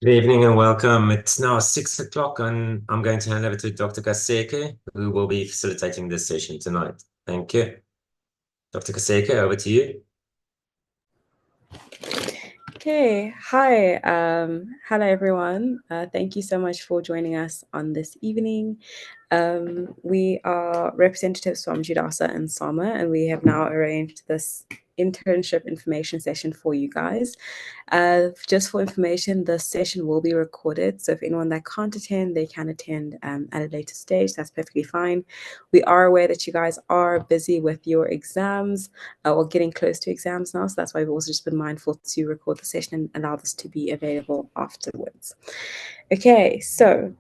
Good evening and welcome. It's now 6 o'clock and I'm going to hand over to Dr. Kaseke, who will be facilitating this session tonight. Thank you. Dr. Kaseke, over to you. Okay, hi. Hello, everyone. Thank you so much for joining us on this evening. We are representatives from JUDASA and SAMA, and we have now arranged this internship information session for you guys. Just for information, the session will be recorded, so if anyone that can't attend, they can attend at a later stage. That's perfectly fine. We are aware that you guys are busy with your exams or getting close to exams now, so that's why we've also just been mindful to record the session and allow this to be available afterwards. Okay, so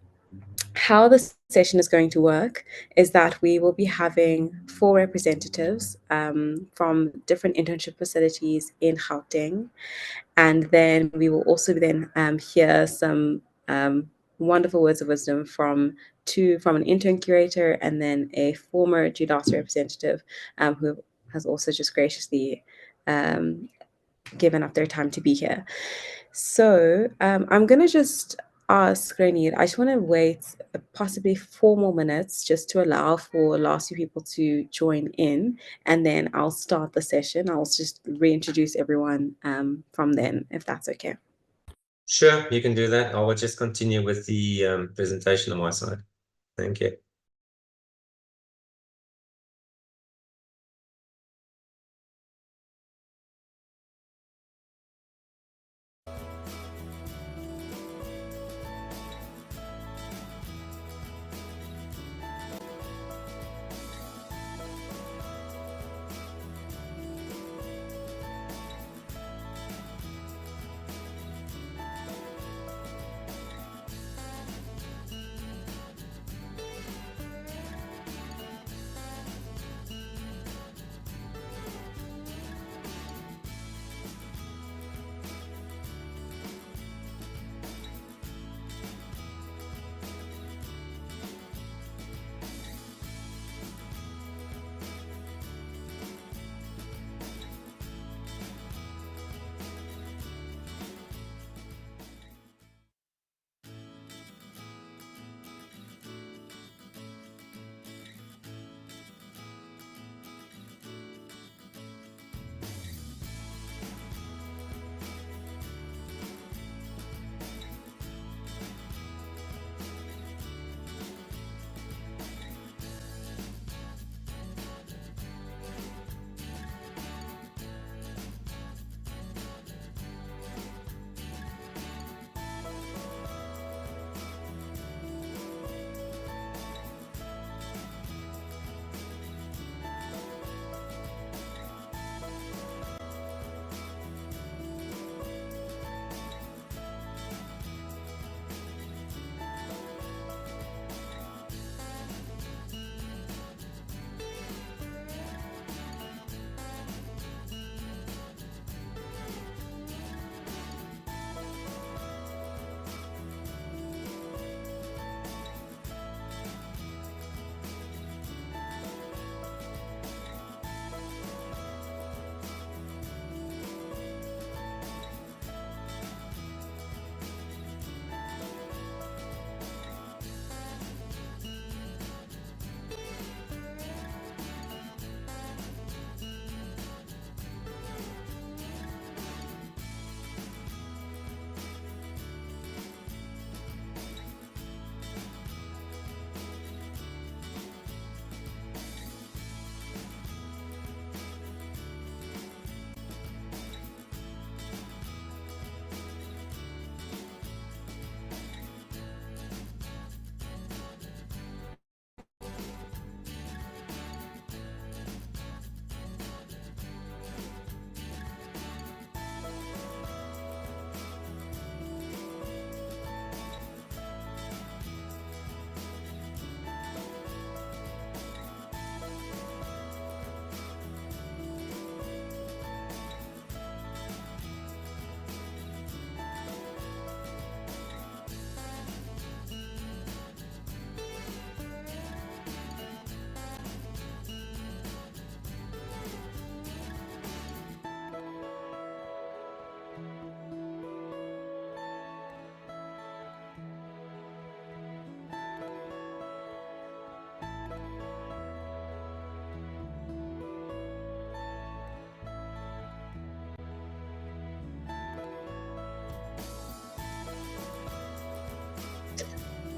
how this session is going to work is that we will be having 4 representatives from different internship facilities in Gauteng, and then we will also then hear some wonderful words of wisdom from an intern curator and then a former JUDASA representative who has also just graciously given up their time to be here. So I'm going to just ask Granit, I just want to wait possibly 4 more minutes just to allow for the last few people to join in, and then I'll start the session. I'll just reintroduce everyone from then, if that's okay. Sure, you can do that. I will just continue with the presentation on my side. Thank you.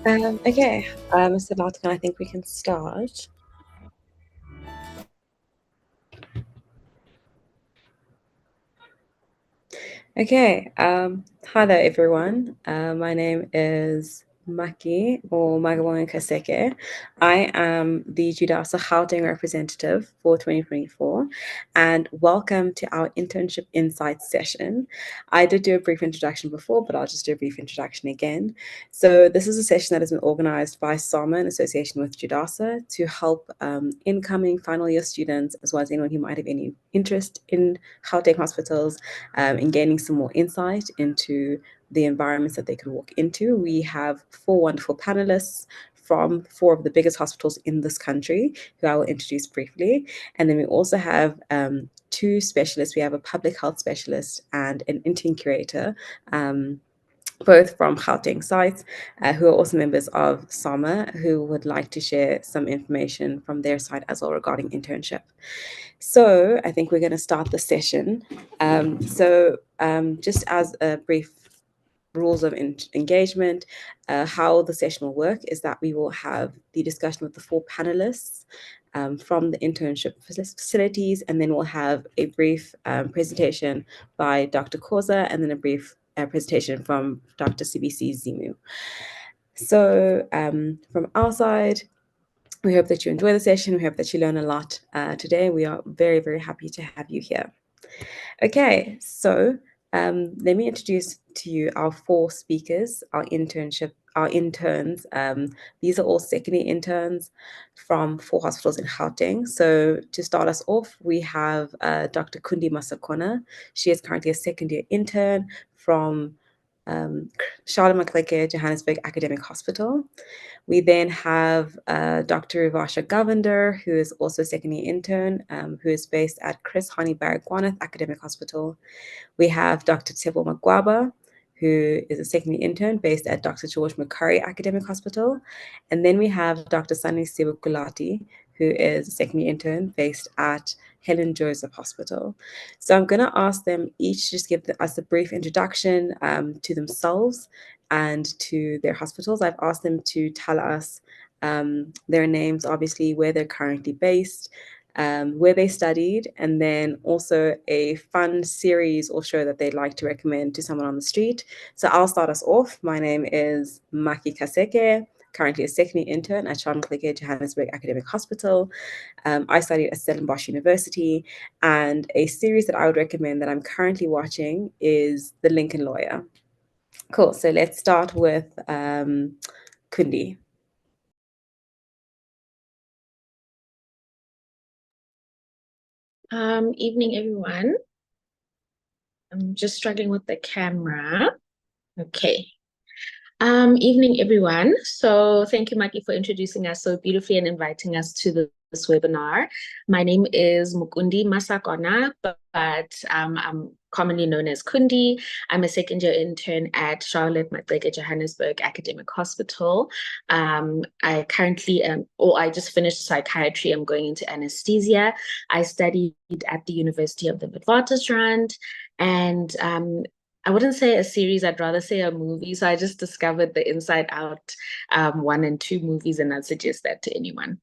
Okay, Mr. Larkin, I think we can start. Okay, hi there, everyone. My name is Maki or Magawang Kaseke. I am the JUDASA Gauteng representative for 2024, and welcome to our Internship Insights session. I did do a brief introduction before, but I'll just do a brief introduction again. So this is a session that has been organized by SAMA in association with JUDASA to help incoming final year students, as well as anyone who might have any interest in Gauteng hospitals, in gaining some more insight into the environments that they could walk into. We have 4 wonderful panelists from 4 of the biggest hospitals in this country, who I will introduce briefly. And then we also have 2 specialists. We have a public health specialist and an intern curator, both from Gauteng sites, who are also members of SAMA, who would like to share some information from their side as well regarding internship. So I think we're going to start the session. Just as a brief rules of engagement, how the session will work is that we will have the discussion with the 4 panelists from the internship facilities, and then we'll have a brief presentation by Dr. Koza, and then a brief presentation from Dr. CBC Zimu. So from our side, we hope that you enjoy the session. We hope that you learn a lot today. We are very, very happy to have you here. Okay, so let me introduce to you our 4 speakers, our interns. These are all secondary interns from 4 hospitals in Gauteng. So to start us off, we have Dr. Kundi Masakona. She is currently a second-year intern from Charlotte Macleke Johannesburg Academic Hospital. We then have Dr. Rivasha Govender, who is also a second-year intern, who is based at Chris Hani Baragwanath Academic Hospital. We have Dr. Tebo Magwaba, who is a second-year intern based at Dr. George McCurry Academic Hospital. And then we have Dr. Sunny Sibukulati, who is a second-year intern based at Helen Joseph Hospital. So I'm going to ask them each to just give us a brief introduction to themselves and to their hospitals. I've asked them to tell us their names, obviously, where they're currently based, where they studied, and then also a fun series or show that they'd like to recommend to someone on the street. So I'll start us off. My name is Maki Kaseke, currently a second-year intern at Charlotte Macleke Johannesburg Academic Hospital. I studied at Stellenbosch University, and a series that I would recommend that I'm currently watching is The Lincoln Lawyer. Cool. So let's start with Kundi. Evening, everyone. I'm just struggling with the camera. Okay. Evening, everyone. So thank you, Maki, for introducing us so beautifully and inviting us to this webinar. My name is Mukundi Masakona, but I'm commonly known as Kundi. I'm a second-year intern at Charlotte Macleke Johannesburg Academic Hospital. I currently I just finished psychiatry. I'm going into anesthesia. I studied at the University of the Witwatersrand, and I wouldn't say a series, I'd rather say a movie. So I just discovered the Inside Out 1 and 2 movies, and I'd suggest that to anyone.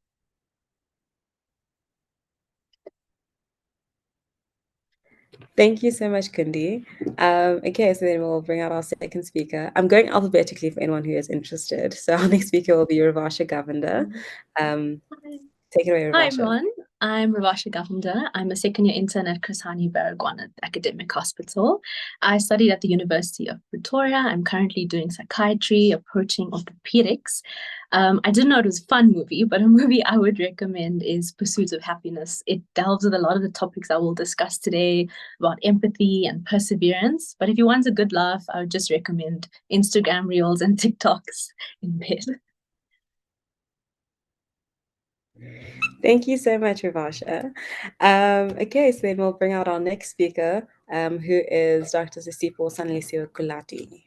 Thank you so much, Kundi. Okay, so then we'll bring out our second speaker. I'm going alphabetically for anyone who is interested. So our next speaker will be Rivasha Govender. Take it away, Rivasha. Hi, everyone. I'm Rivasha Govender. I'm a second-year intern at Chris Hani Baragwanath Academic Hospital. I studied at the University of Pretoria. I'm currently doing psychiatry, approaching orthopedics. I didn't know it was a fun movie, but a movie I would recommend is Pursuit of Happiness. It delves with a lot of the topics I will discuss today about empathy and perseverance. But if you want a good laugh, I would just recommend Instagram Reels and TikToks in bed. Thank you so much, Rivasha. Okay, so then we'll bring out our next speaker, who is Dr. Sisipo Sanlisio Kulati.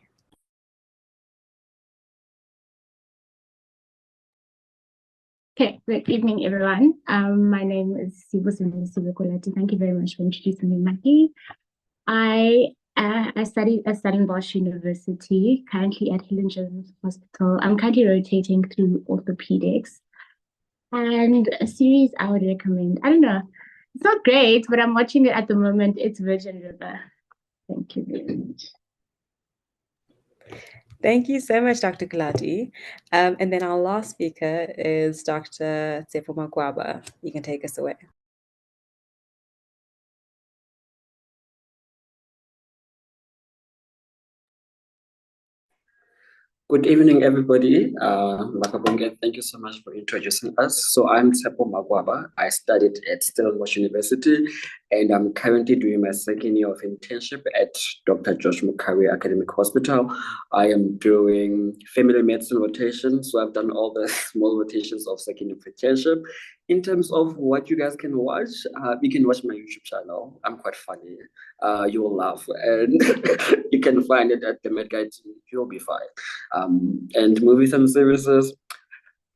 Okay, good evening, everyone. My name is Sibo Sanlisio Kulati. Thank you very much for introducing me, Maki. I I studied at Stellenbosch University, currently at Helen Jones Hospital. I'm currently rotating through orthopedics. And a series I would recommend. I don't know. It's not great, but I'm watching it at the moment. It's Virgin River. Thank you very much. Thank you so much, Dr. Kalati. And then our last speaker is Dr. Tsepo Magwaba. You can take us away. Good evening, everybody. Makabonge, thank you so much for introducing us. So I'm Tsepo Magwaba. I studied at Stellenbosch University, and I'm currently doing my second year of internship at Dr. Josh Mukari Academic Hospital. I am doing family medicine rotation, so I've done all the small rotations of second year of internship. In terms of what you guys can watch, you can watch my YouTube channel. I'm quite funny. You will laugh, and you can find it at the Med Guide. You'll be fine. And movies and services.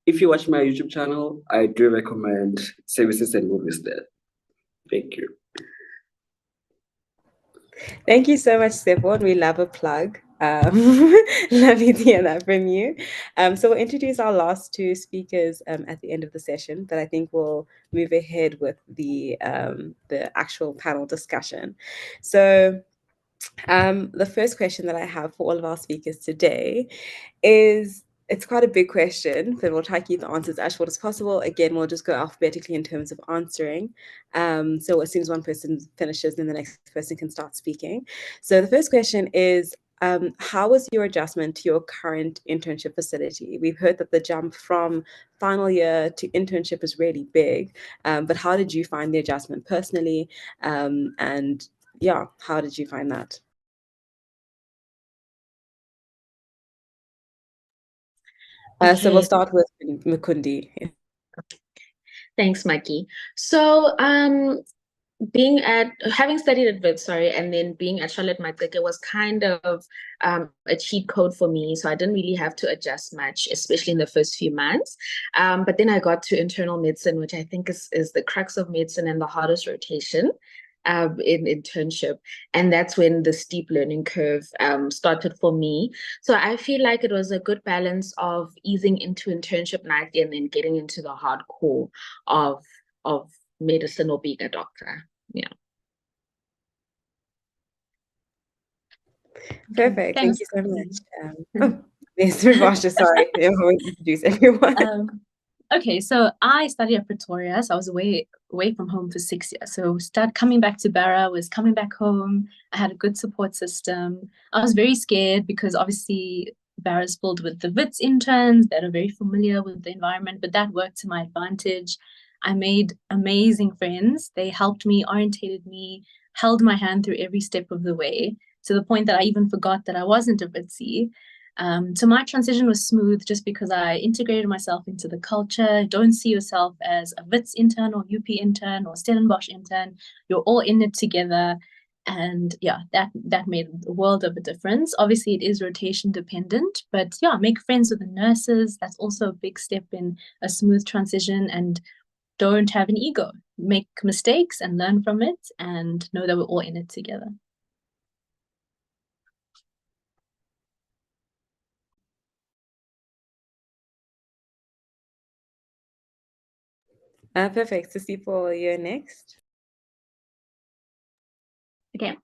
If you watch my YouTube channel, I do recommend services and movies there. Thank you. Thank you so much, Tsepo. We love a plug. Lovely to hear that from you. So we'll introduce our last two speakers at the end of the session, but I think we'll move ahead with the actual panel discussion. So the first question that I have for all of our speakers today is, it's quite a big question, but we'll try to keep the answers as short as possible. Again, we'll just go alphabetically in terms of answering. So as soon as one person finishes, then the next person can start speaking. So the first question is, how was your adjustment to your current internship facility? We've heard that the jump from final year to internship is really big, but how did you find the adjustment personally? And yeah, how did you find that? So we'll start with Mukundi. Thanks, Mikey. So having studied at WITS, and then being at Charlotte Matrike was kind of a cheat code for me. So I didn't really have to adjust much, especially in the first few months. But then I got to internal medicine, which I think is the crux of medicine and the hardest rotation in internship. And that's when the steep learning curve started for me. So I feel like it was a good balance of easing into internship nicely and then getting into the hardcore of medicine or being a doctor. Yeah. Perfect. Thank you so much. Yes, Rivasha, sorry. I won't introduce everyone. Okay, so I studied at Pretoria, so I was away from home for 6 years. So coming back to Barra was coming back home. I had a good support system. I was very scared because obviously Barra is filled with the WITS interns that are very familiar with the environment, but that worked to my advantage. I made amazing friends. They helped me, orientated me, held my hand through every step of the way, to the point that I even forgot that I wasn't a WITSy. So my transition was smooth just because I integrated myself into the culture. Don't see yourself as a WITS intern or UP intern or Stellenbosch intern. You're all in it together. And yeah, that made a world of a difference. Obviously, it is rotation dependent, but yeah, make friends with the nurses. That's also a big step in a smooth transition. And don't have an ego. Make mistakes and learn from it and know that we're all in it together. Perfect. So Sipho, you're next. Okay.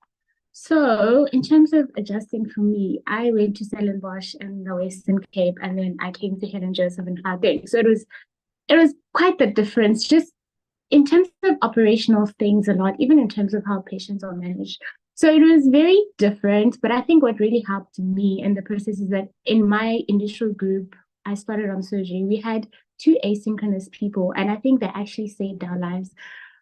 So in terms of adjusting for me, I went to Stellenbosch in the Western Cape, and then I came to Helen Joseph in Gauteng. So it was quite the difference, just in terms of operational things a lot, even in terms of how patients are managed. So it was very different, but I think what really helped me in the process is that in my initial group, I started on surgery. We had 2 asynchronous people, and I think they actually saved our lives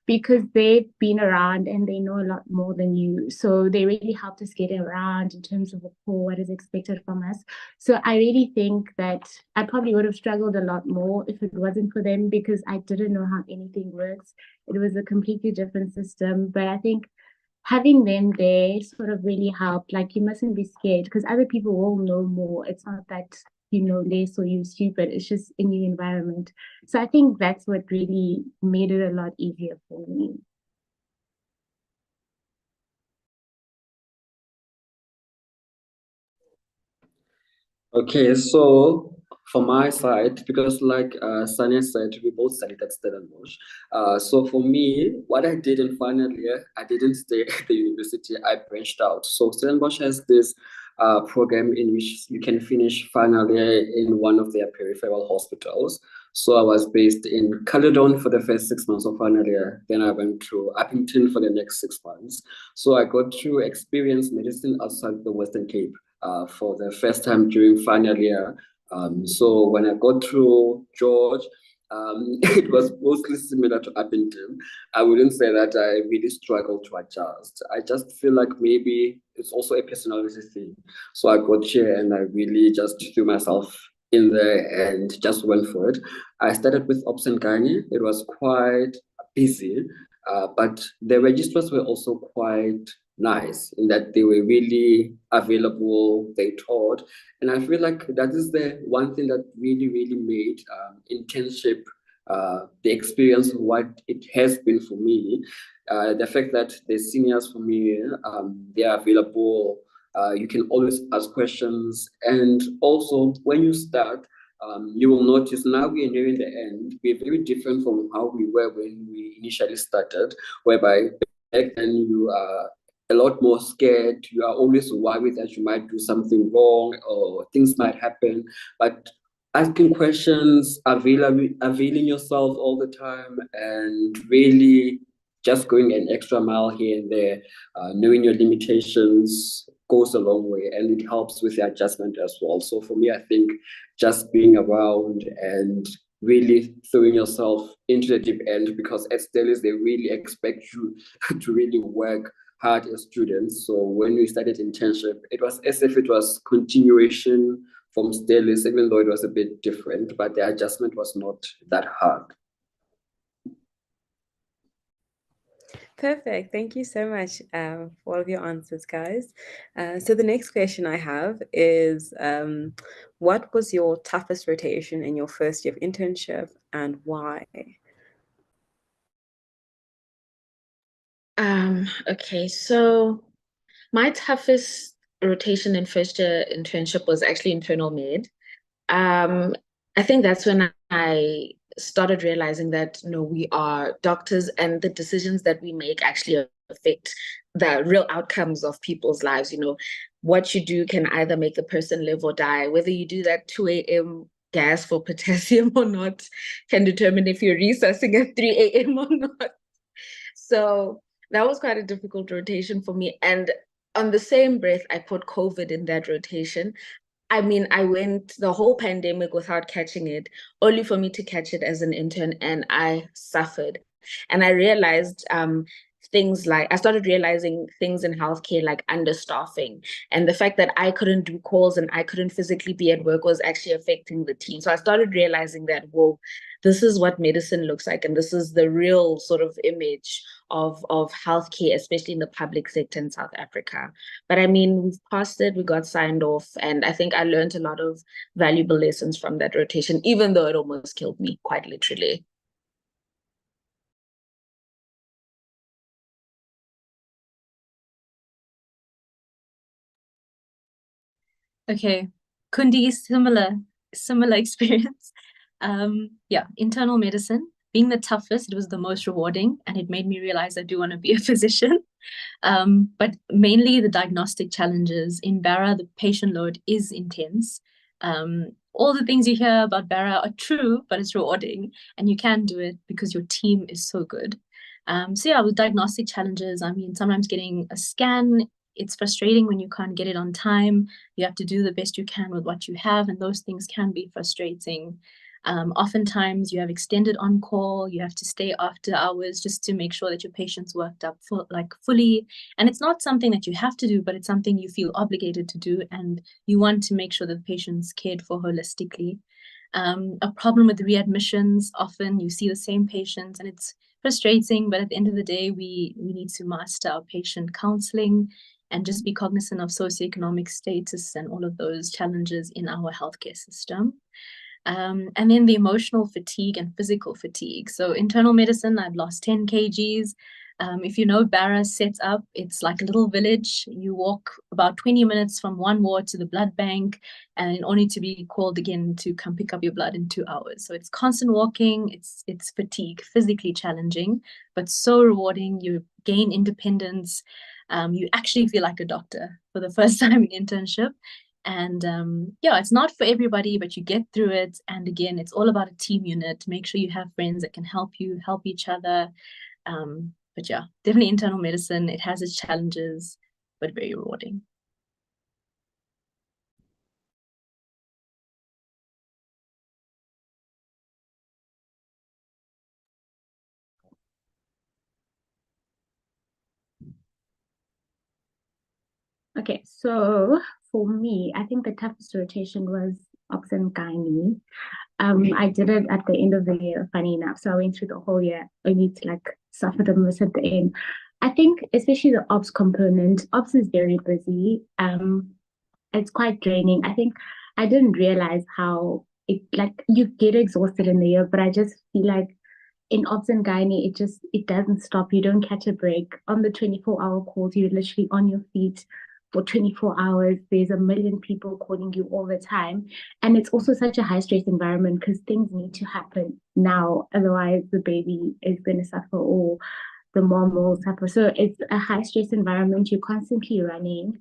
because they've been around and they know a lot more than you. So they really helped us get around in terms of what is expected from us. So I really think that I probably would have struggled a lot more if it wasn't for them, because I didn't know how anything works. It was a completely different system. But I think having them there sort of really helped. Like, you mustn't be scared because other people will know more. It's not that you know less or you're stupid. It's just a new environment. So I think that's what really made it a lot easier for me. Okay, so for my side, because like Sanya said, we both studied at Stellenbosch. So for me, what I did in final year, I didn't stay at the university. I branched out. So Stellenbosch has this program in which you can finish final year in one of their peripheral hospitals. So I was based in Caledon for the first 6 months of final year. Then I went to Uppington for the next 6 months. So I got to experience medicine outside the Western Cape for the first time during final year. So when I got through George, it was mostly similar to Uppington. I wouldn't say that I really struggled to adjust. I just feel like maybe it's also a personality thing. So I got here and I really just threw myself in there and just went for it. I started with Ops and Gynae. It was quite busy, but the registers were also quite nice in that they were really available, they taught. And I feel like that is the one thing that really made internship the experience of what it has been for me. The fact that the seniors for me, they are available. You can always ask questions. And also when you start, you will notice now we are nearing the end. We're very different from how we were when we initially started, whereby back then you are a lot more scared. You are always worried that you might do something wrong or things might happen. But asking questions, availing yourself all the time, and really just going an extra mile here and there, knowing your limitations goes a long way, and it helps with the adjustment as well. So for me, I think just being around and really throwing yourself into the deep end, because at Stellis, they really expect you to really work hard as students. So when we started internship, it was as if it was continuation from Stellis, even though it was a bit different, but the adjustment was not that hard. Perfect. Thank you so much for all of your answers, guys. So the next question I have is, what was your toughest rotation in your first year of internship and why? Okay, so my toughest rotation in first year internship was actually internal med. I think that's when I started realizing that, you know, we are doctors and the decisions that we make actually affect the real outcomes of people's lives. You know, what you do can either make the person live or die. Whether you do that 2 a.m. gas for potassium or not can determine if you're resuscitating at 3 a.m. or not. So that was quite a difficult rotation for me. And on the same breath, I put COVID in that rotation. I mean, I went the whole pandemic without catching it, only for me to catch it as an intern, and I suffered. And I realized I started realizing things in healthcare like understaffing, and the fact that I couldn't do calls and I couldn't physically be at work was actually affecting the team. So I started realizing that, whoa, this is what medicine looks like, and this is the real sort of image of healthcare, especially in the public sector in South Africa. But I mean, we've passed it, we got signed off, and I think I learned a lot of valuable lessons from that rotation, even though it almost killed me, quite literally. Okay, Kundi, similar experience. Yeah, internal medicine, being the toughest, it was the most rewarding, and it made me realize I do want to be a physician. But mainly the diagnostic challenges. In Barra, the patient load is intense. All the things you hear about Barra are true, but it's rewarding, and you can do it because your team is so good. So yeah, with diagnostic challenges, I mean, sometimes getting a scan, it's frustrating when you can't get it on time. You have to do the best you can with what you have, and those things can be frustrating. Oftentimes you have extended on-call, you have to stay after hours just to make sure that your patient's worked up fully. And it's not something that you have to do, but it's something you feel obligated to do, and you want to make sure that the patient's cared for holistically. A problem with readmissions, often you see the same patients and it's frustrating, but at the end of the day, we need to master our patient counseling and just be cognizant of socioeconomic status and all of those challenges in our healthcare system. And then the emotional fatigue and physical fatigue. So internal medicine, I've lost 10 kgs. If you know Barra's set up, it's like a little village. You walk about 20 minutes from one ward to the blood bank, and only to be called again to come pick up your blood in 2 hours. So it's constant walking, it's fatigue, physically challenging, but so rewarding. You gain independence. You actually feel like a doctor for the first time in internship. And yeah, it's not for everybody, but you get through it. And again, it's all about a team unit. Make sure you have friends that can help you, help each other. But yeah, definitely internal medicine. It has its challenges, but very rewarding. Okay, so for me, I think the toughest rotation was obs and gynae. I did it at the end of the year, funny enough. So I went through the whole year only to like suffer the most at the end. I think especially the ops component, ops is very busy. It's quite draining. I think I didn't realize how it like you get exhausted in the year, but I just feel like in ops and gynae, it doesn't stop. You don't catch a break. On the 24-hour calls, you're literally on your feet for 24 hours. There's a million people calling you all the time. And it's also such a high stress environment because things need to happen now. Otherwise, the baby is going to suffer or the mom will suffer. So it's a high stress environment. You're constantly running.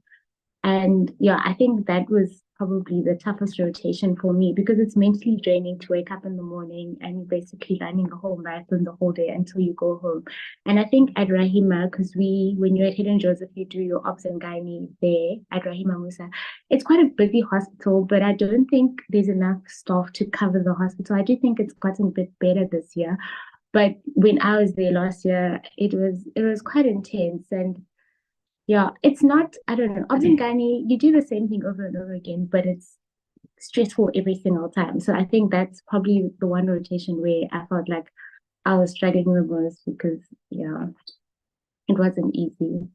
And yeah, I think that was probably the toughest rotation for me because it's mentally draining to wake up in the morning and basically running a whole marathon the whole day until you go home. And I think at Rahima, because when you're at Helen Joseph, you do your ops and gynae there at Rahima Musa. It's quite a busy hospital, but I don't think there's enough staff to cover the hospital. I do think it's gotten a bit better this year. But when I was there last year, it was quite intense. And yeah, it's not, I don't know, obs and gynae, you do the same thing over and over again, but it's stressful every single time. So I think that's probably the one rotation where I felt like I was struggling the most because, yeah, it wasn't easy.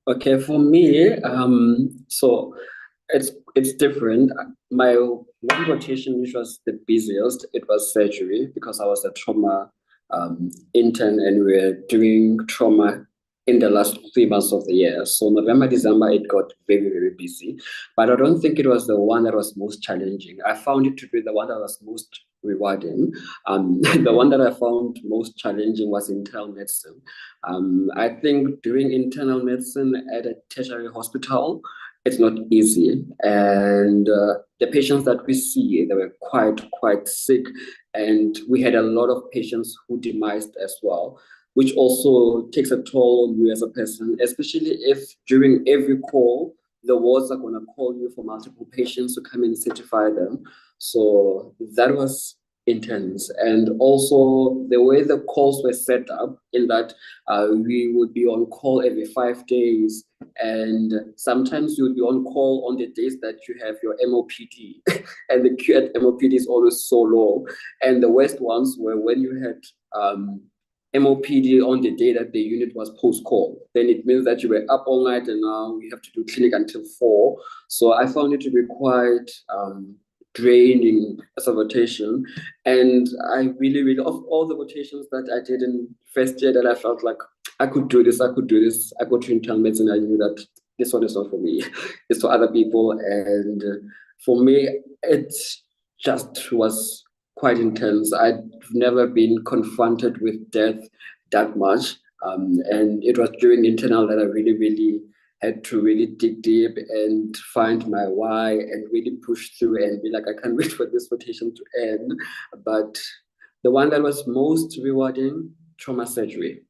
Okay, for me, so it's different. My one rotation, which was the busiest, it was surgery because I was a trauma intern and we were doing trauma in the last 3 months of the year. So November, December, it got very, very busy. But I don't think it was the one that was most challenging. I found it to be the one that was most rewarding. The one that I found most challenging was internal medicine. I think doing internal medicine at a tertiary hospital, it's not easy. And the patients that we see, they were quite sick. And we had a lot of patients who demised as well, which also takes a toll on you as a person, especially if during every call, the wards are going to call you for multiple patients to come and certify them. So that was intense. And also the way the calls were set up in that we would be on call every 5 days. And sometimes you would be on call on the days that you have your MOPD. And the queue at MOPD is always so low. And the worst ones were when you had MOPD on the day that the unit was post-call. Then it means that you were up all night and now we have to do clinic until 4. So I found it to be quite draining as a rotation. And I really, of all the rotations that I did in first year that I felt like I could do this, I got to internal medicine, I knew that this one is not for me, it's for other people. And for me, it just was quite intense. I'd never been confronted with death that much. And it was during internal that I really had to really dig deep and find my why and really push through and be like, I can't wait for this rotation to end. But the one that was most rewarding, trauma surgery.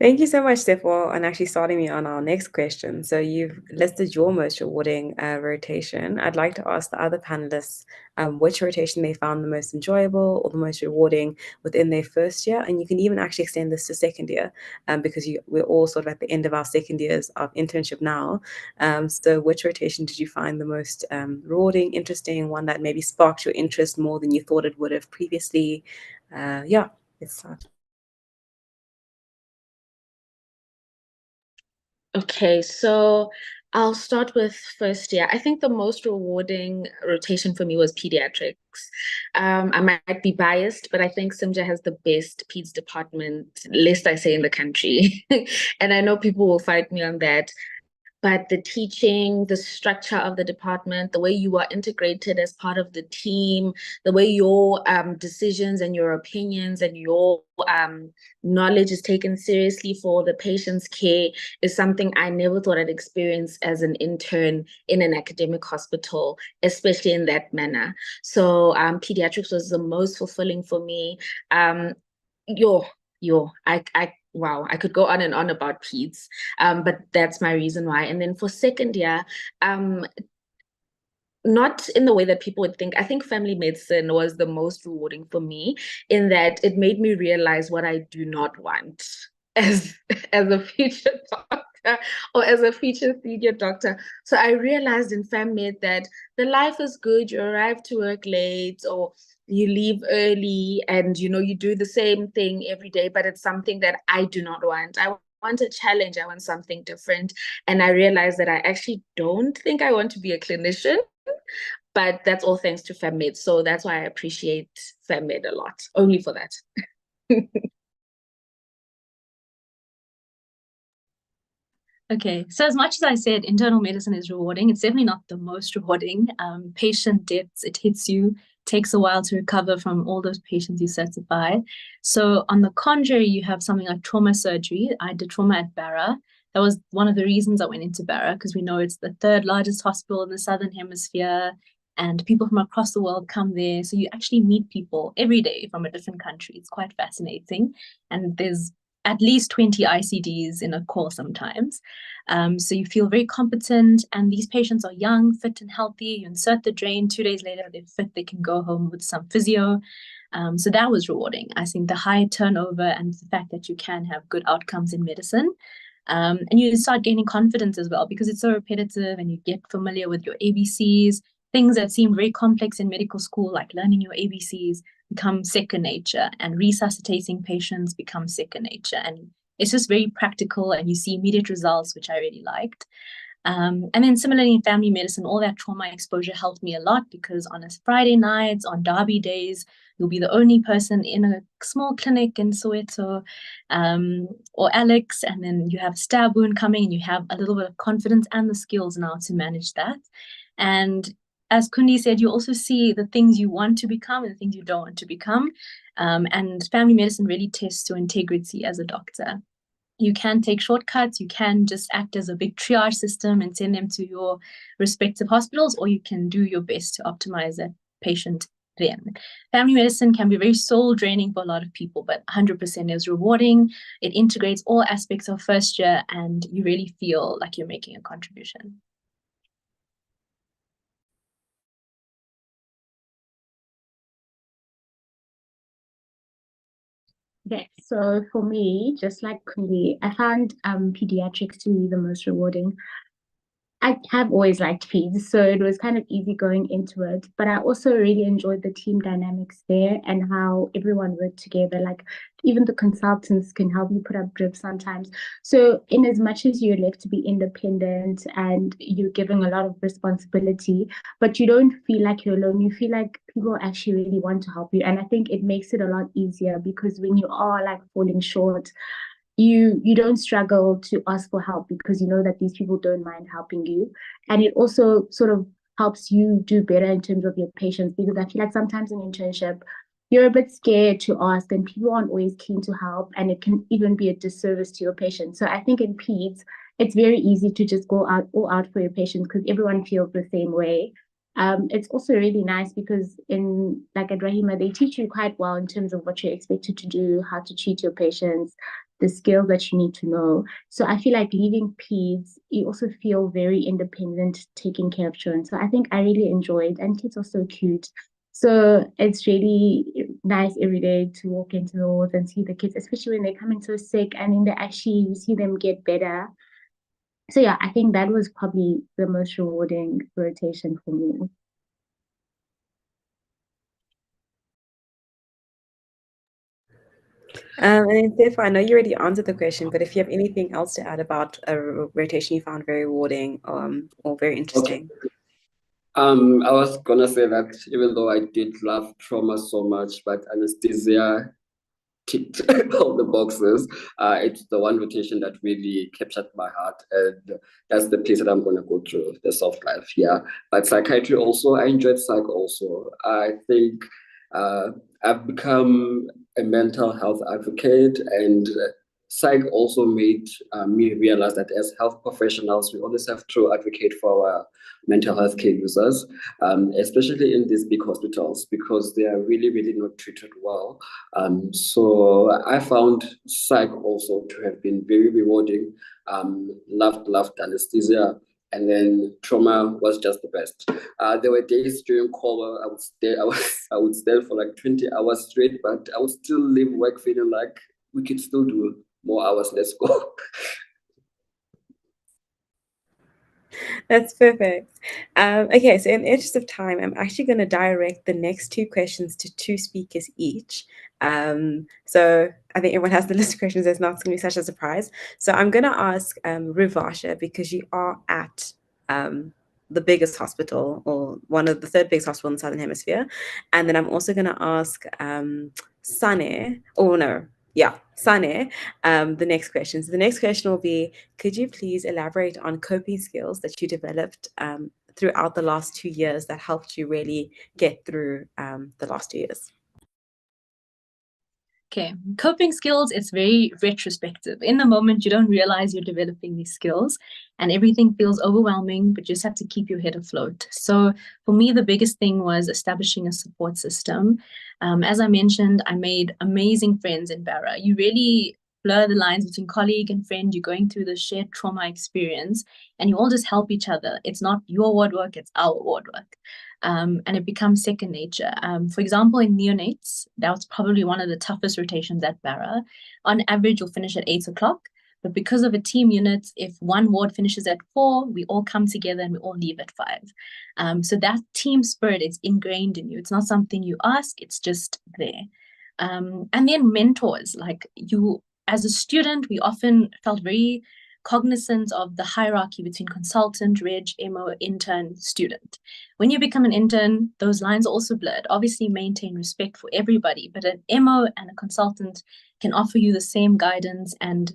Thank you so much, Steph, and actually starting me on our next question. So you've listed your most rewarding rotation. I'd like to ask the other panelists which rotation they found the most enjoyable or the most rewarding within their first year. And you can even actually extend this to second year because we're all sort of at the end of our second years of internship now. So which rotation did you find the most rewarding, interesting, one that maybe sparked your interest more than you thought it would have previously? Yeah, let's start. Okay, so I'll start with first year. I think the most rewarding rotation for me was pediatrics. I might be biased, but I think Simja has the best peds department, least I say, in the country. And I know people will fight me on that. But the teaching, the structure of the department, the way you are integrated as part of the team, the way your decisions and your opinions and your knowledge is taken seriously for the patient's care is something I never thought I'd experience as an intern in an academic hospital, especially in that manner. So pediatrics was the most fulfilling for me. Wow, I could go on and on about peds, but that's my reason why. And then for second year, not in the way that people would think. I think family medicine was the most rewarding for me in that it made me realize what I do not want as a future doctor or as a future senior doctor. So I realized in fam med that the life is good. You arrive to work late or you leave early and you do the same thing every day, but it's something that I do not want. I want a challenge. I want something different. And I realized that I actually don't think I want to be a clinician, but that's all thanks to FemMed. So that's why I appreciate FemMed a lot, only for that. Okay, so as much as I said internal medicine is rewarding, it's definitely not the most rewarding. Patient depths, it hits you, takes a while to recover from all those patients you certify. So on the contrary, you have something like trauma surgery. I did trauma at Barra. That was one of the reasons I went into Barra, because we know it's the third largest hospital in the Southern Hemisphere, and people from across the world come there. So you actually meet people every day from a different country. It's quite fascinating. And there's at least 20 ICDs in a call sometimes. So you feel very competent, and these patients are young, fit and healthy. You insert the drain, 2 days later, they're fit, they can go home with some physio. So that was rewarding. I think the high turnover and the fact that you can have good outcomes in medicine. And you start gaining confidence as well, because it's so repetitive and you get familiar with your ABCs. Things that seem very complex in medical school, like learning your ABCs, become second nature, and resuscitating patients becomes second nature. And it's just very practical, and you see immediate results, which I really liked. And then similarly in family medicine, all that trauma exposure helped me a lot, because on a Friday nights, on derby days, you'll be the only person in a small clinic in Soweto, or Alex, and then you have a stab wound coming, and you have a little bit of confidence and the skills now to manage that. And as Kundi said, you also see the things you want to become and the things you don't want to become. And family medicine really tests your integrity as a doctor. You can take shortcuts, you can just act as a big triage system and send them to your respective hospitals, or you can do your best to optimize that patient then. Family medicine can be very soul draining for a lot of people, but 100% is rewarding. It integrates all aspects of first year, and you really feel like you're making a contribution. Okay, so for me, just like Kundi, I found pediatrics to be the most rewarding. I have always liked peds, so it was kind of easy going into it. But I also really enjoyed the team dynamics there and how everyone worked together. Like even the consultants can help you put up drips sometimes. So in as much as you're left to be independent and you're given a lot of responsibility, but you don't feel like you're alone. You feel like people actually really want to help you. And I think it makes it a lot easier, because when you are like falling short, you don't struggle to ask for help, because you know that these people don't mind helping you. And it also sort of helps you do better in terms of your patients, because I feel like sometimes in internship you're a bit scared to ask and people aren't always keen to help, and it can even be a disservice to your patients. So I think in peds it's very easy to just go out all out for your patients, because everyone feels the same way. It's also really nice because in like at Rahima, they teach you quite well in terms of what you're expected to do, how to treat your patients, the skills that you need to know. So I feel like leaving peds, you also feel very independent, taking care of children. So I think I really enjoyed, and kids are so cute. So it's really nice every day to walk into the wards and see the kids, especially when they're coming so sick and then you see them get better. So yeah, I think that was probably the most rewarding rotation for me. And then Steph, I know you already answered the question, but if you have anything else to add about a rotation you found very rewarding or very interesting. I was gonna say that even though I did love trauma so much, but anesthesia ticked all the boxes. It's the one rotation that really captured my heart, and that's the place that I'm gonna go through the soft life. Yeah, but psychiatry also, I enjoyed psych also. I think I've become a mental health advocate, and psych also made me realize that as health professionals, we always have to advocate for our mental health care users, especially in these big hospitals, because they are really, really not treated well. So I found psych also to have been very rewarding. Loved anesthesia, and then trauma was just the best. There were days during call where I would stay for like 20 hours straight, but I would still leave work feeling like we could still do more hours. Let's go. That's perfect. Okay, so in the interest of time, I'm actually going to direct the next two questions to two speakers each. So I think everyone has the list of questions. It's not going to be such a surprise. So I'm going to ask Ruvasha, because you are at the biggest hospital, or one of the third biggest hospital in the Southern Hemisphere. And then I'm also going to ask Sane, Sane, the next question. So the next question will be, could you please elaborate on coping skills that you developed throughout the last 2 years that helped you really get through the last 2 years? Okay, coping skills, it's very retrospective. In the moment, you don't realize you're developing these skills and everything feels overwhelming, but you just have to keep your head afloat. So for me, the biggest thing was establishing a support system. As I mentioned, I made amazing friends in Barra. You really blur the lines between colleague and friend. You're going through the shared trauma experience and you all just help each other. It's not your ward work, it's our ward work. And it becomes second nature. For example, in neonates, that was probably one of the toughest rotations at Barra. On average, you'll finish at 8 o'clock. But because of a team unit, if one ward finishes at 4, we all come together and we all leave at 5. So that team spirit is ingrained in you. It's not something you ask, it's just there. And then mentors, like you, as a student, we often felt very cognizant of the hierarchy between consultant, reg, MO, intern, student. When you become an intern, those lines are also blurred. Obviously, maintain respect for everybody, but an MO and a consultant can offer you the same guidance, and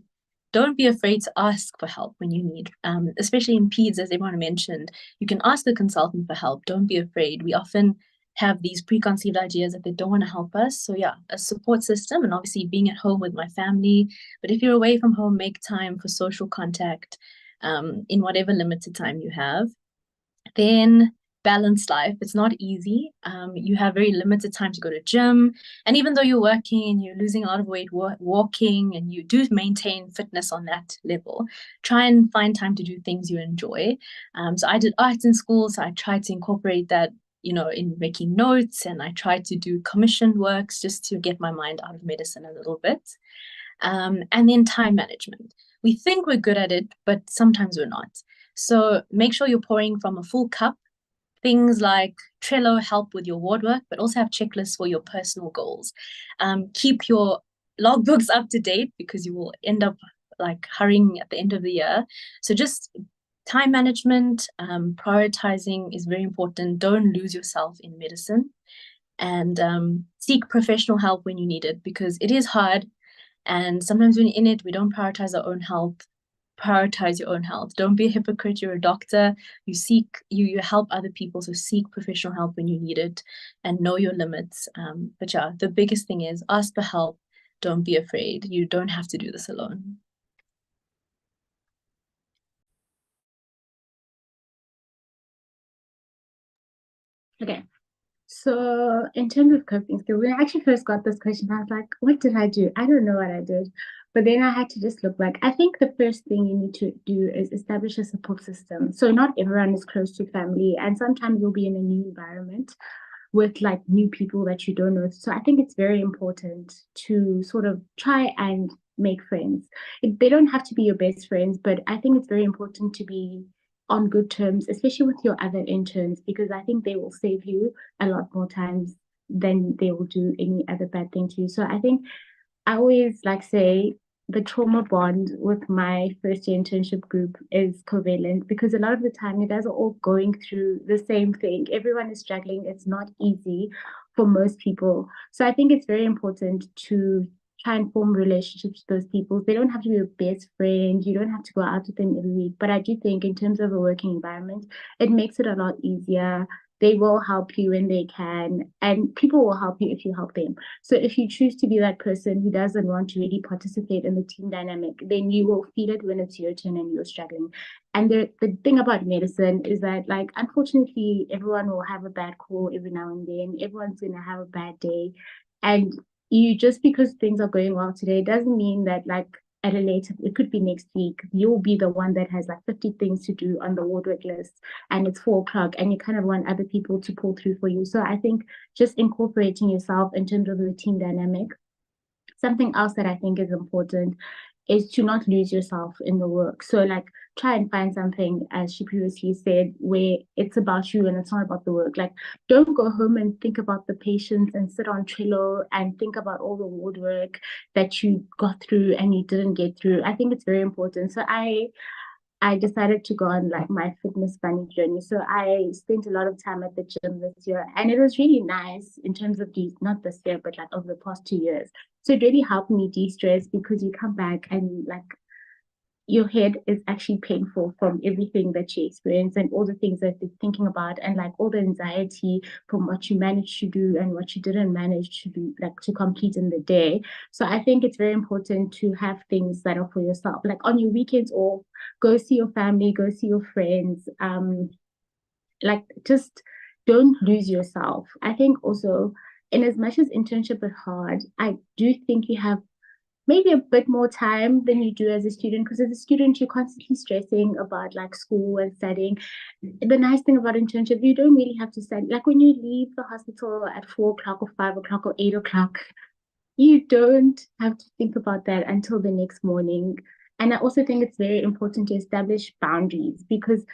don't be afraid to ask for help when you need, especially in PEDS, as everyone mentioned. You can ask the consultant for help. Don't be afraid. We often have these preconceived ideas that they don't want to help us. So yeah, a support system, and obviously being at home with my family. But if you're away from home, make time for social contact in whatever limited time you have. Then balanced life. It's not easy. You have very limited time to go to gym. And even though you're working and you're losing a lot of weight walking, and you do maintain fitness on that level, try and find time to do things you enjoy. So I did arts in school, so I tried to incorporate that, in making notes, and I tried to do commissioned works just to get my mind out of medicine a little bit. And then time management. We think we're good at it, but sometimes we're not. So make sure you're pouring from a full cup. Things like Trello help with your ward work, but also have checklists for your personal goals. Keep your logbooks up to date, because you will end up like hurrying at the end of the year. So just time management, prioritizing is very important. Don't lose yourself in medicine, and seek professional help when you need it, because it is hard. And sometimes when you're in it, we don't prioritize our own health. Prioritize your own health. Don't be a hypocrite. You're a doctor. You help other people. So seek professional help when you need it, and know your limits. But yeah, the biggest thing is ask for help. Don't be afraid. You don't have to do this alone. Okay. So in terms of coping skills, when I actually first got this question, I was like, what did I do? I don't know what I did. But then I had to just look back. I think the first thing you need to do is establish a support system. So not everyone is close to family, and sometimes you'll be in a new environment with like new people that you don't know. So I think it's very important to sort of try and make friends. They don't have to be your best friends, but I think it's very important to be on good terms, especially with your other interns, because I think they will save you a lot more times than they will do any other bad thing to you. So I think I always like say the trauma bond with my first year internship group is covalent, because a lot of the time you guys are all going through the same thing. Everyone is struggling. It's not easy for most people. So I think it's very important to try and form relationships with those people. They don't have to be your best friend. You don't have to go out with them every week. But I do think in terms of a working environment, it makes it a lot easier. They will help you when they can, and people will help you if you help them. So if you choose to be that person who doesn't want to really participate in the team dynamic, then you will feel it when it's your turn and you're struggling. And the thing about medicine is that, like, unfortunately, everyone will have a bad call every now and then. Everyone's going to have a bad day. And you, just because things are going well today doesn't mean that, like, at a later, it could be next week, you'll be the one that has like 50 things to do on the ward work list, and it's 4 o'clock, and you kind of want other people to pull through for you. So I think just incorporating yourself in terms of the team dynamic. Something else that I think is important is to not lose yourself in the work. So like, try and find something, as she previously said, where it's about you and it's not about the work. Like, don't go home and think about the patients and sit on Trello and think about all the ward work that you got through and you didn't get through. I think it's very important. So I decided to go on like my fitness bunny journey. So I spent a lot of time at the gym this year, and it was really nice in terms of not this year, but like over the past 2 years. So it really helped me de-stress, because you come back and like your head is actually painful from everything that you experience and all the things that you're thinking about, and like all the anxiety from what you managed to do and what you didn't manage to do, like to complete in the day. So I think it's very important to have things that are for yourself, like on your weekends off, go see your family, go see your friends. Like, just don't lose yourself. I think also, in as much as internship is hard, I do think you have maybe a bit more time than you do as a student, because as a student you're constantly stressing about like school and studying. The nice thing about internship, you don't really have to study. Like, when you leave the hospital at 4 o'clock or 5 o'clock or 8 o'clock, you don't have to think about that until the next morning. And I also think it's very important to establish boundaries, because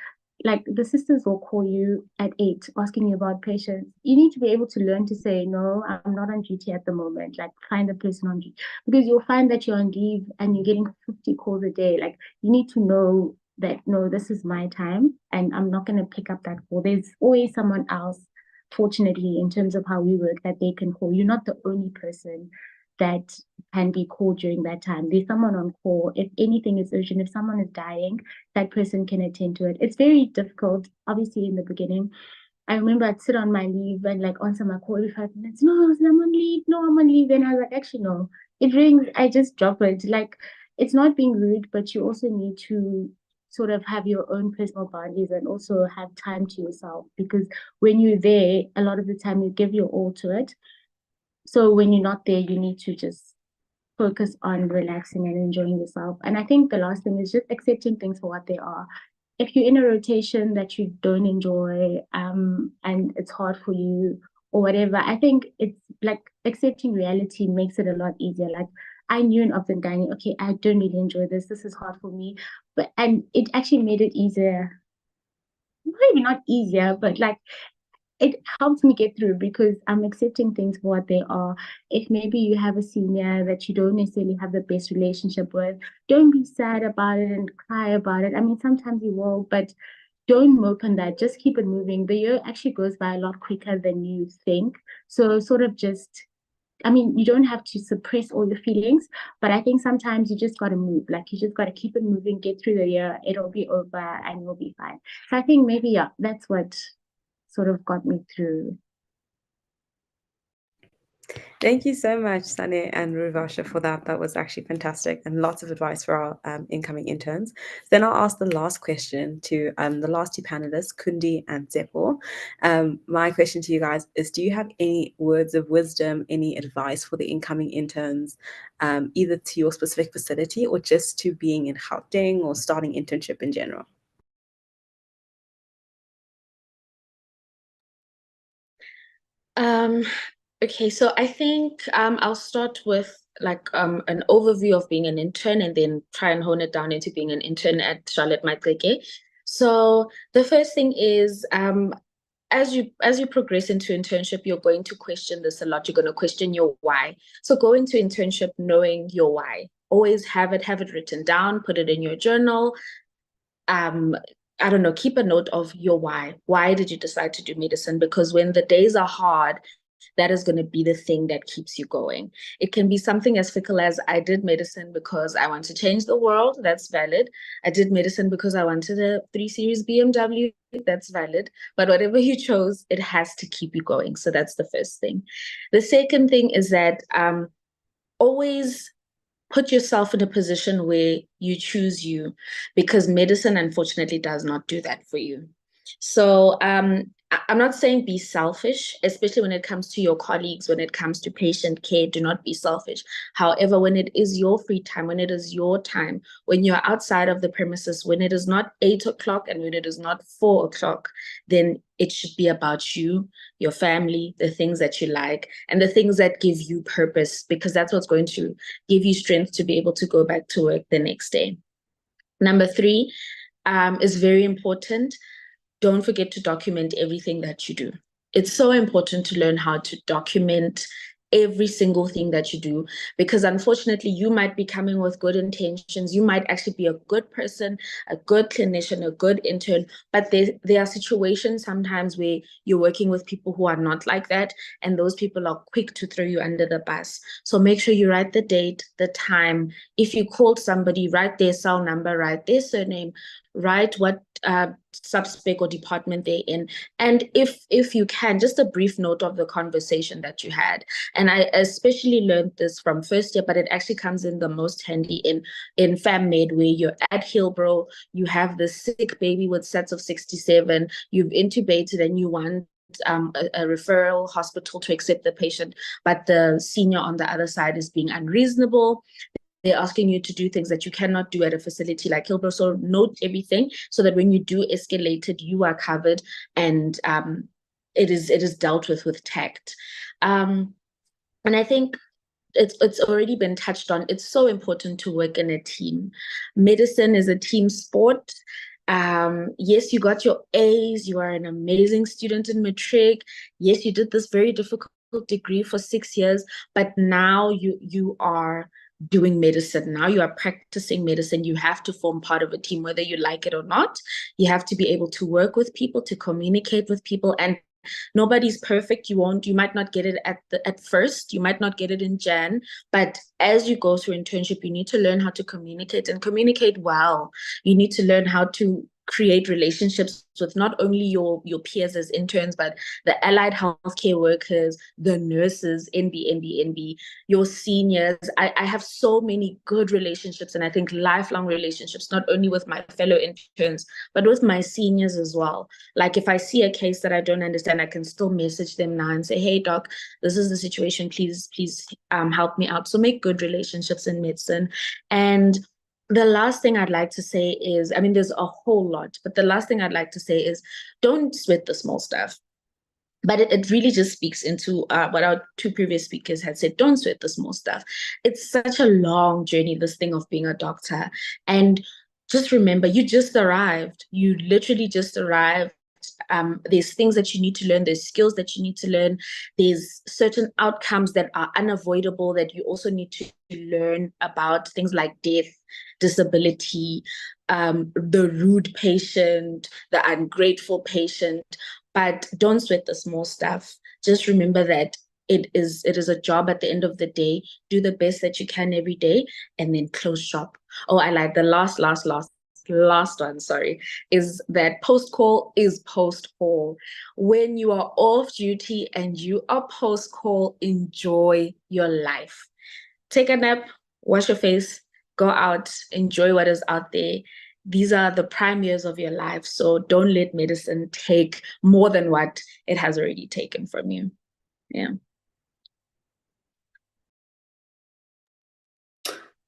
like the sisters will call you at 8 asking you about patients. You need to be able to learn to say, no, I'm not on duty at the moment. Like, find the person on duty, because you'll find that you're on leave and you're getting 50 calls a day. Like, you need to know that, no, this is my time and I'm not going to pick up that call. There's always someone else, fortunately, in terms of how we work, that they can call. You're not the only person that can be called during that time. There's someone on call. If anything is urgent, if someone is dying, that person can attend to it. It's very difficult, obviously, in the beginning. I remember I'd sit on my leave and like answer my call every 5 minutes. No, I'm on leave. No, I'm on leave. Then I was like, actually, no. It rings. I just drop it. Like, it's not being rude, but you also need to sort of have your own personal boundaries and also have time to yourself, because when you're there, a lot of the time you give your all to it. So when you're not there, you need to just focus on relaxing and enjoying yourself. And I think the last thing is just accepting things for what they are. If you're in a rotation that you don't enjoy, and it's hard for you or whatever, I think it's like accepting reality makes it a lot easier. Like, I knew in Gauteng, okay, I don't really enjoy this. This is hard for me. And it actually made it easier. Maybe not easier, but like, it helps me get through, because I'm accepting things for what they are. If maybe you have a senior that you don't necessarily have the best relationship with, don't be sad about it and cry about it. I mean, sometimes you will, but don't mope on that. Just keep it moving. The year actually goes by a lot quicker than you think. So sort of just, I mean, you don't have to suppress all your feelings, but I think sometimes you just got to move. Like, you just got to keep it moving, get through the year, it'll be over and you'll be fine. So I think maybe, yeah, that's what sort of got me through. Thank you so much, Sane and Ruvasha, for that. That was actually fantastic and lots of advice for our incoming interns. Then I'll ask the last question to the last 2 panelists, Kundi and Tsepo. My question to you guys is, do you have any words of wisdom, any advice for the incoming interns, either to your specific facility or just to being in Gauteng or starting internship in general? Okay, so I think I'll start with like an overview of being an intern and then try and hone it down into being an intern at Charlotte Matleke. So the first thing is as you progress into internship, you're going to question this a lot. You're going to question your why. So go into internship knowing your why. Always have it written down, put it in your journal. I don't know, keep a note of your why. Why did you decide to do medicine? Because when the days are hard, that is going to be the thing that keeps you going. It can be something as fickle as, I did medicine because I want to change the world. That's valid. I did medicine because I wanted a 3 Series BMW. That's valid. But whatever you chose, it has to keep you going. So that's the first thing. The second thing is that always put yourself in a position where you choose you, because medicine, unfortunately, does not do that for you. So I'm not saying be selfish, especially when it comes to your colleagues, when it comes to patient care, do not be selfish. However, when it is your free time, when it is your time, when you're outside of the premises, when it is not 8 o'clock and when it is not 4 o'clock, then it should be about you, your family, the things that you like, and the things that give you purpose, because that's what's going to give you strength to be able to go back to work the next day. Number 3 is very important. Don't forget to document everything that you do. It's so important to learn how to document every single thing that you do, because unfortunately you might be coming with good intentions. You might actually be a good person, a good clinician, a good intern, but there are situations sometimes where you're working with people who are not like that, and those people are quick to throw you under the bus. So make sure you write the date, the time. If you called somebody, write their cell number, write their surname, write what subspec or department they're in, and if you can, just a brief note of the conversation that you had. And I especially learned this from first year, but it actually comes in the most handy in FamMed, where you're at Hillbrow, you have this sick baby with sets of 67, you've intubated, and you want a referral hospital to accept the patient, but the senior on the other side is being unreasonable. They're asking you to do things that you cannot do at a facility like Hillbrow. So note everything so that when you do escalate it, you are covered, and it is dealt with tact. And I think it's already been touched on. It's so important to work in a team. Medicine is a team sport. Yes, you got your A's. You are an amazing student in matric. Yes, you did this very difficult degree for 6 years, but now you are doing medicine. Now you are practicing medicine. You have to form part of a team, whether you like it or not. You have to be able to work with people, to communicate with people, and nobody's perfect. You might not get it at first. You might not get it in Jan, but as you go through internship, you need to learn how to communicate, and communicate well. You need to learn how to create relationships with not only your peers as interns, but the allied healthcare workers, the nurses, NB, your seniors. I have so many good relationships, and I think lifelong relationships, not only with my fellow interns, but with my seniors as well. Like if I see a case that I don't understand, I can still message them now and say, hey, doc, this is the situation. Please help me out. So make good relationships in medicine. And the last thing I'd like to say is, I mean, there's a whole lot, but the last thing I'd like to say is don't sweat the small stuff. But it really just speaks into what our 2 previous speakers had said. Don't sweat the small stuff. It's such a long journey, this thing of being a doctor. And just remember, you just arrived. You literally just arrived. There's things that you need to learn. There's skills that you need to learn. There's certain outcomes that are unavoidable that you also need to learn about, things like death, disability, the rude patient, the ungrateful patient. But don't sweat the small stuff. Just remember that it is a job at the end of the day. Do the best that you can every day, and then close shop. Oh, I like the last one, sorry, is that post-call is post-call. When you are off duty and you are post-call, enjoy your life. Take a nap, wash your face, go out, enjoy what is out there. These are the prime years of your life, so don't let medicine take more than what it has already taken from you. Yeah.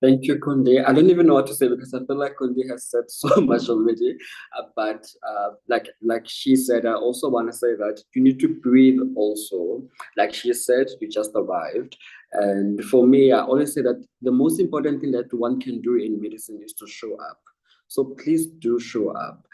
Thank you, Kunde. I don't even know what to say because I feel like Kunde has said so much already. But like she said, I also want to say that you need to breathe also. Like she said, you just arrived. And for me, I always say that the most important thing that one can do in medicine is to show up. So please do show up.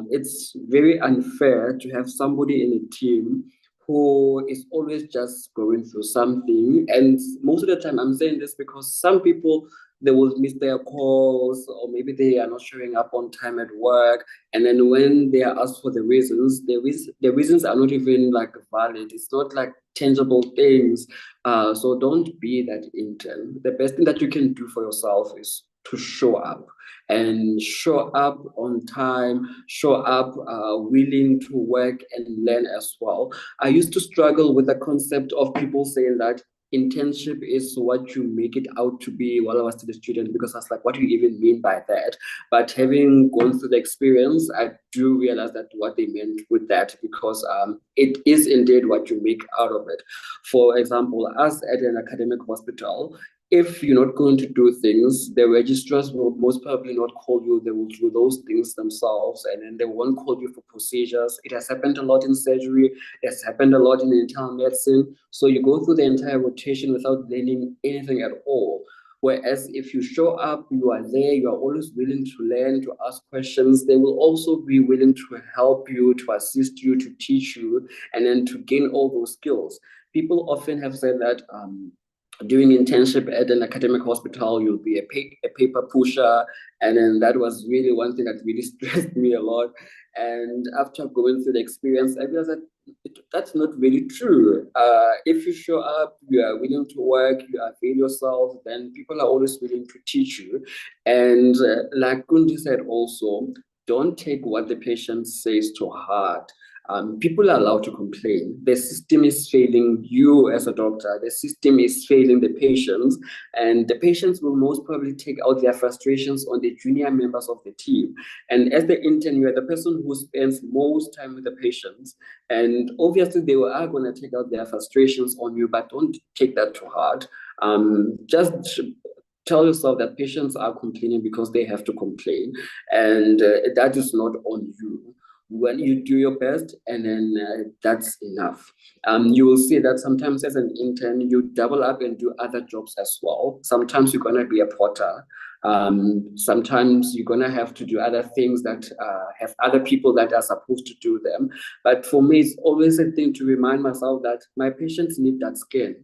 It's very unfair to have somebody in a team who is always just going through something. And most of the time, I'm saying this because some people, they will miss their calls, or maybe they are not showing up on time at work. And then when they are asked for the reasons, the reasons are not even like valid. It's not like tangible things. So don't be that intern. The best thing that you can do for yourself is to show up, and show up on time, show up willing to work and learn as well. I used to struggle with the concept of people saying that internship is what you make it out to be while I was still a student, because I was like, what do you even mean by that? But having gone through the experience, I do realize that what they meant with that, because it is indeed what you make out of it. For example, us at an academic hospital, if you're not going to do things, the registrars will most probably not call you. They will do those things themselves, and then they won't call you for procedures. It has happened a lot in surgery. It has happened a lot in internal medicine. So you go through the entire rotation without learning anything at all. Whereas if you show up, you are there, you are always willing to learn, to ask questions, they will also be willing to help you, to assist you, to teach you, and then to gain all those skills. People often have said that doing internship at an academic hospital, you'll be a paper pusher. And then that was really one thing that really stressed me a lot. And after going through the experience, I realized that that's not really true. If you show up, you are willing to work, you avail yourself, then people are always willing to teach you. And like Kundi said also, don't take what the patient says to heart. People are allowed to complain. The system is failing you as a doctor. The system is failing the patients, and the patients will most probably take out their frustrations on the junior members of the team. And as the intern, you are the person who spends most time with the patients, and obviously they are going to take out their frustrations on you, but don't take that to heart. Just tell yourself that patients are complaining because they have to complain, and that is not on you. When you do your best, and then that's enough. You will see that sometimes as an intern, you double up and do other jobs as well. Sometimes you're going to be a porter. Sometimes you're going to have to do other things that have other people that are supposed to do them. But for me, it's always a thing to remind myself that my patients need that skin.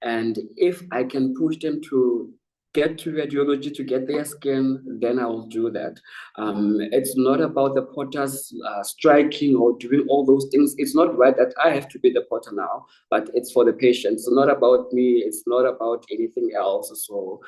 And if I can push them to get to radiology to get their skin, then I will do that. It's not about the porters striking or doing all those things. It's not right that I have to be the porter now, but it's for the patients. It's not about me. It's not about anything else. So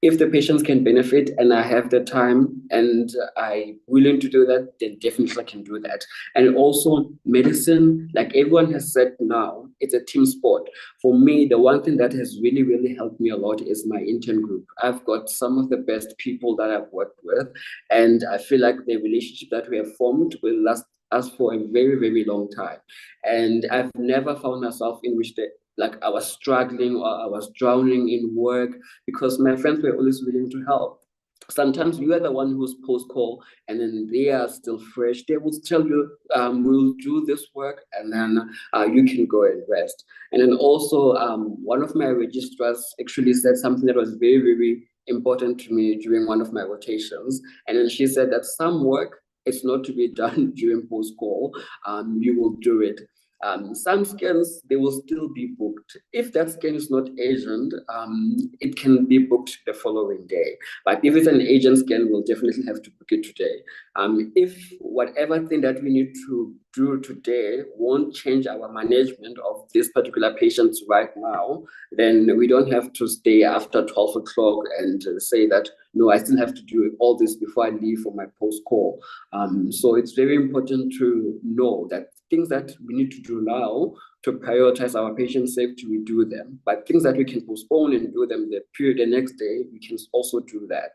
if the patients can benefit and I have the time and I'm willing to do that, then definitely I can do that. And also medicine, like everyone has said now, it's a team sport. For me, the one thing that has really, really helped me a lot is my intern group. I've got some of the best people that I've worked with, and I feel like the relationship that we have formed will last us for a very, very long time. And I've never found myself in which I was struggling or I was drowning in work, because my friends were always willing to help. Sometimes you are the one who's post-call, and then they are still fresh. They will tell you, we'll do this work, and then you can go and rest. And then also, one of my registrars actually said something that was very, very important to me during one of my rotations. And then she said that some work is not to be done during post-call. You will do it. Some scans, they will still be booked. If that scan is not agent, it can be booked the following day. But if it's an agent scan, we'll definitely have to book it today. If whatever thing that we need to do today won't change our management of this particular patient right now, then we don't have to stay after 12 o'clock and say that, no, I still have to do all this before I leave for my post-call. So it's very important to know that things that we need to do now to prioritize our patient safety, we do them. But things that we can postpone and do them the next day, we can also do that.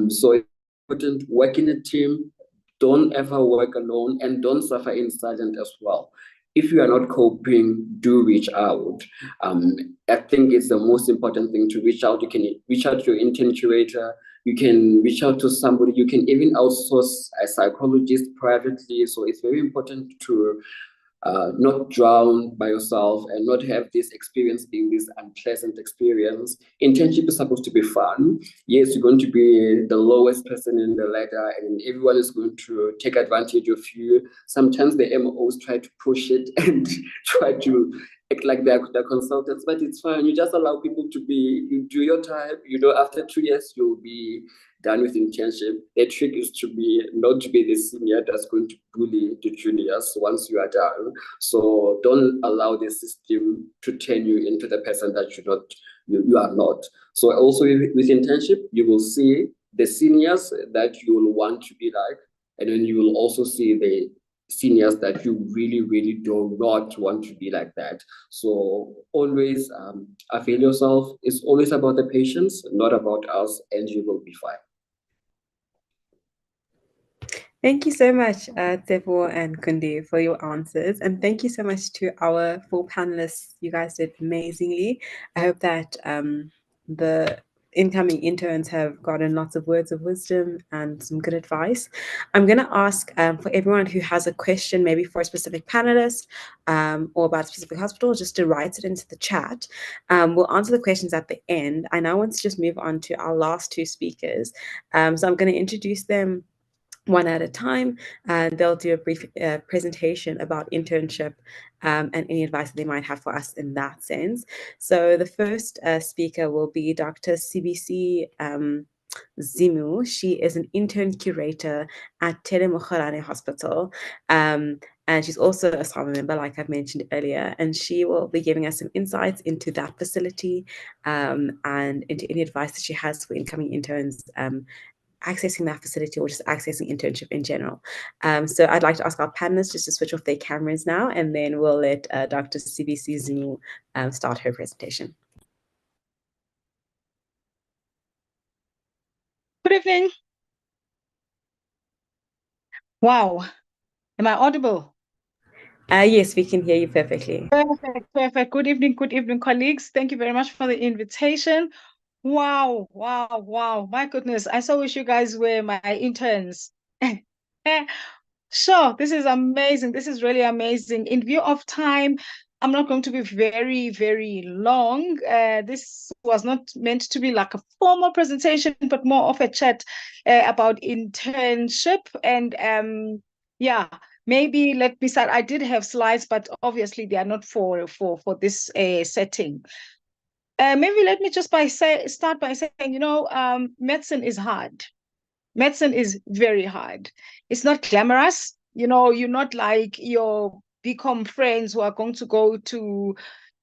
So it's important, work in a team, don't ever work alone, and don't suffer in silence as well. If you are not coping, do reach out. I think it's the most important thing to reach out. You can reach out to your intern curator. You can reach out to somebody. You can even outsource a psychologist privately. So it's very important to not drown by yourself and not have this experience being this unpleasant experience. Internship is supposed to be fun. Yes, you're going to be the lowest person in the ladder and everyone is going to take advantage of you. Sometimes the MOs try to push it and try to act like they're consultants, but it's fine. You just allow people to be, you do your time, after 2 years, you'll be done with internship. The trick is not to be the senior that's going to bully the juniors once you are done. So don't allow the system to turn you into the person that you are not. So also with internship, you will see the seniors that you will want to be like, and then you will also see the seniors that you really, really do not want to be like that. So always avail yourself. It's always about the patients, not about us, and you will be fine. Thank you so much, Tefo and Kundi, for your answers. And thank you so much to our 4 panelists. You guys did amazingly. I hope that the incoming interns have gotten lots of words of wisdom and some good advice. I'm going to ask for everyone who has a question, maybe for a specific panelist or about a specific hospital, just to write it into the chat. We'll answer the questions at the end. I now want to just move on to our last 2 speakers. So I'm going to introduce them one at a time, and they'll do a brief presentation about internship and any advice that they might have for us in that sense. So the first speaker will be Dr. CBC Zimu. She is an intern curator at Telemokharane Hospital. And she's also a SAMA member, like I've mentioned earlier, and she will be giving us some insights into that facility and into any advice that she has for incoming interns accessing that facility or just accessing internship in general. So I'd like to ask our panelists just to switch off their cameras now, and then we'll let Dr. CBC Zimu start her presentation. Good evening. Wow. Am I audible? Yes, we can hear you perfectly. Perfect. Good evening, colleagues. Thank you very much for the invitation. Wow. My goodness. I so wish you guys were my interns. Sure, this is amazing. This is really amazing. In view of time, I'm not going to be very, very long. This was not meant to be like a formal presentation, but more of a chat about internship. And yeah, maybe let me start. I did have slides, but obviously they are not for this setting. Maybe let me just start by saying, medicine is hard. Medicine is very hard. It's not glamorous. You're not like your BCom friends who are going to go to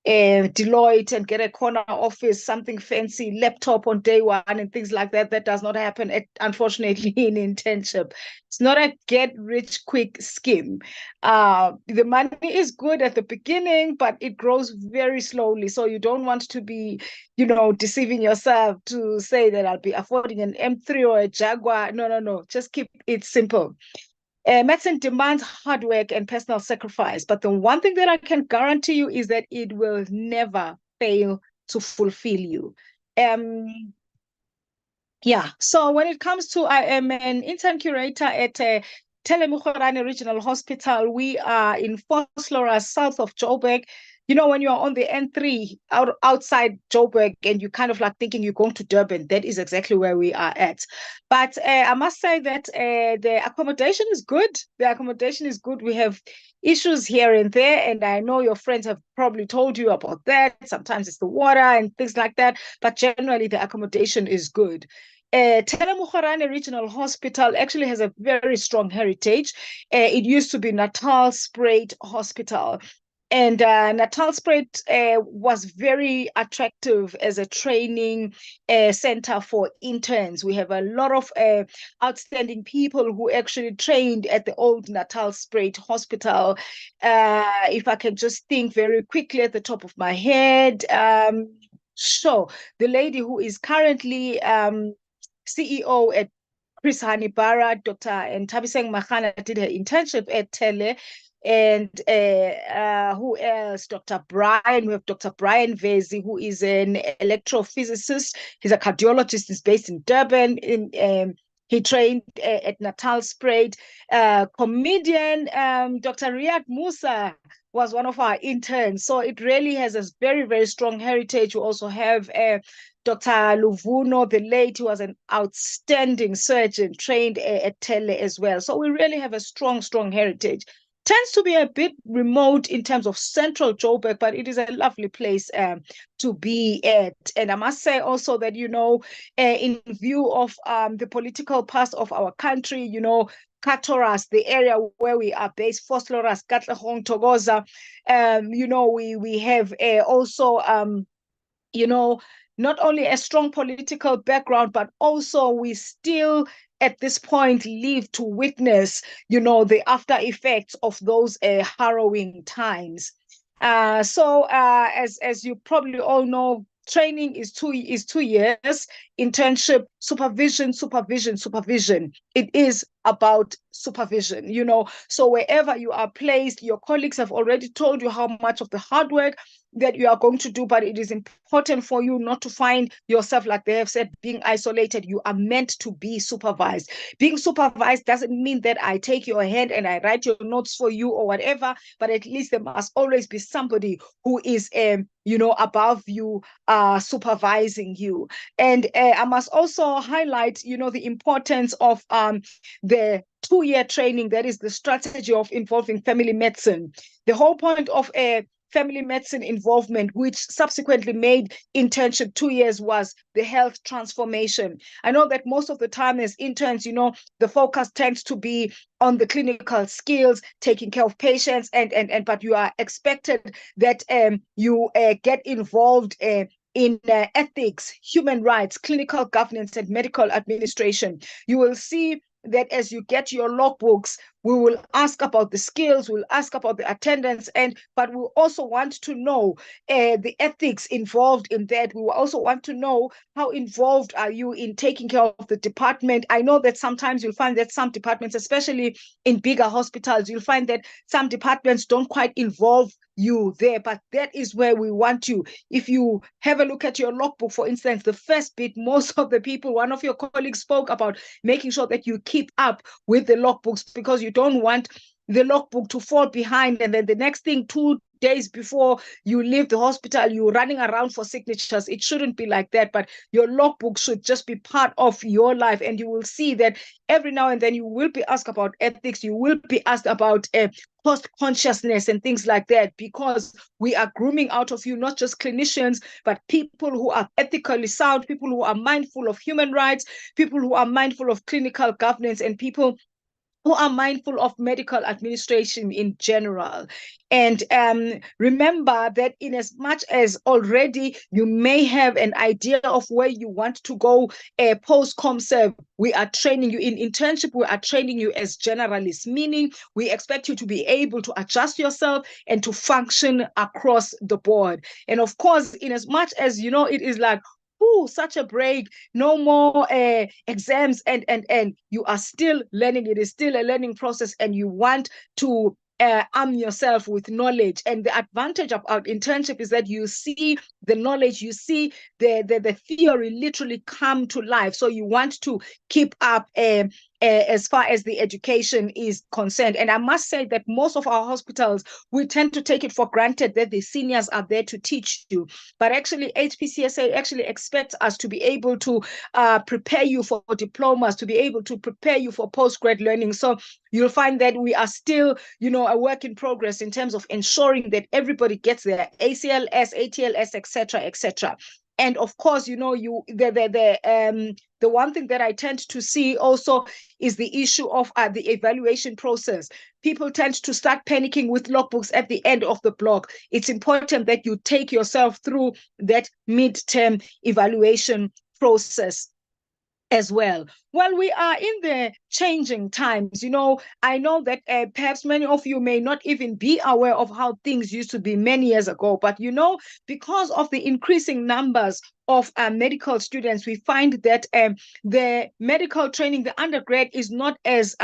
Deloitte and get a corner office, something fancy, laptop on day one and things like that. That does not happen, unfortunately, in internship. It's not a get-rich-quick scheme. The money is good at the beginning, but it grows very slowly. So you don't want to be, deceiving yourself to say that I'll be affording an M3 or a Jaguar. No. Just keep it simple. Medicine demands hard work and personal sacrifice, but the one thing that I can guarantee you is that it will never fail to fulfill you. Yeah, so when it comes to, I am an intern curator at Telemokharane Regional Hospital. We are in Vosloorus, south of Joburg. When you're on the N3 outside Joburg and you kind of like thinking you're going to Durban, that is exactly where we are at. But I must say that the accommodation is good. The accommodation is good. We have issues here and there, and I know your friends have probably told you about that. Sometimes it's the water and things like that, but generally the accommodation is good. Telemokharane Regional Hospital actually has a very strong heritage. It used to be Natalspruit Hospital. And Natalspruit was very attractive as a training center for interns. We have a lot of outstanding people who actually trained at the old Natalspruit Hospital. If I can just think very quickly at the top of my head, sure, the lady who is currently CEO at Chris Hanibara, Dr. Ntabiseng Magana did her internship at Tele. And who else? Dr. Brian. We have Dr. Brian Vezi, who is an electrophysicist. He's a cardiologist. He's based in Durban. He trained at Natal Sprayed. Comedian Dr. Riyad Musa was one of our interns. So it really has a very, very strong heritage. We also have Dr. Luvuno, the late, who was an outstanding surgeon, trained at Tele as well. So we really have a strong, strong heritage. Tends to be a bit remote in terms of central Joburg, but it is a lovely place to be at. And I must say also that, you know, in view of the political past of our country, you know, Katoras, the area where we are based, Vosloorus, Katlehong, Togoza, you know, we have also, you know, not only a strong political background, but also we still at this point live to witness, you know, the after effects of those harrowing times. So as you probably all know, training is 2 years. Internship, supervision. It is about supervision, you know. So wherever you are placed, your colleagues have already told you how much of the hard work that you are going to do, but it is important for you not to find yourself, like they have said, being isolated. You are meant to be supervised. Being supervised doesn't mean that I take your hand and I write your notes for you or whatever, but at least there must always be somebody who is, you know, above you, supervising you. And I must also highlight, you know, the importance of the 2-year training, that is the strategy of involving family medicine. The whole point of a family medicine involvement, which subsequently made internship 2 years, was the health transformation. I know that most of the time as interns, you know, the focus tends to be on the clinical skills, taking care of patients, but you are expected that you get involved in ethics, human rights, clinical governance, and medical administration. You will see that as you get your logbooks, we will ask about the skills, we'll ask about the attendance, but we also want to know the ethics involved in that. We will also want to know how involved are you in taking care of the department. I know that sometimes you'll find that some departments, especially in bigger hospitals, you'll find that some departments don't quite involve you there, but that is where we want you. If you have a look at your logbook, for instance, the first bit, most of the people, one of your colleagues spoke about making sure that you keep up with the logbooks, because you don't want the logbook to fall behind, and then the next thing, 2 days before you leave the hospital, you're running around for signatures. It shouldn't be like that, but your logbook should just be part of your life. And you will see that every now and then you will be asked about ethics, you will be asked about cost consciousness and things like that, because we are grooming out of you not just clinicians, but people who are ethically sound, people who are mindful of human rights, people who are mindful of clinical governance, and people who are mindful of medical administration in general. And remember that in as much as already you may have an idea of where you want to go post-ComServe, we are training you in internship, we are training you as generalists, meaning we expect you to be able to adjust yourself and to function across the board. And of course, in as much as, you know, it is like, ooh, such a break, no more exams, and you are still learning. It is still a learning process, and you want to arm yourself with knowledge. And the advantage about internship is that you see the knowledge, you see the theory literally come to life. So you want to keep up as far as the education is concerned. And I must say that most of our hospitals, we tend to take it for granted that the seniors are there to teach you. But actually, HPCSA actually expects us to be able to prepare you for diplomas, to be able to prepare you for postgrad learning. So you'll find that we are still, you know, a work in progress in terms of ensuring that everybody gets their ACLS, ATLS, etc., etc. And of course, you know, the one thing that I tend to see also is the issue of the evaluation process. People tend to start panicking with logbooks at the end of the block. It's important that you take yourself through that midterm evaluation process as well. Well, we are in the changing times. You know, I know that perhaps many of you may not even be aware of how things used to be many years ago, but you know, because of the increasing numbers of medical students, we find that the medical training, the undergrad, is not as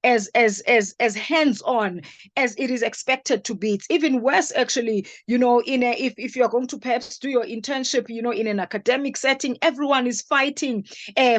as hands-on as it is expected to be. It's even worse, actually, you know, if you're going to perhaps do your internship, you know, in an academic setting, everyone is fighting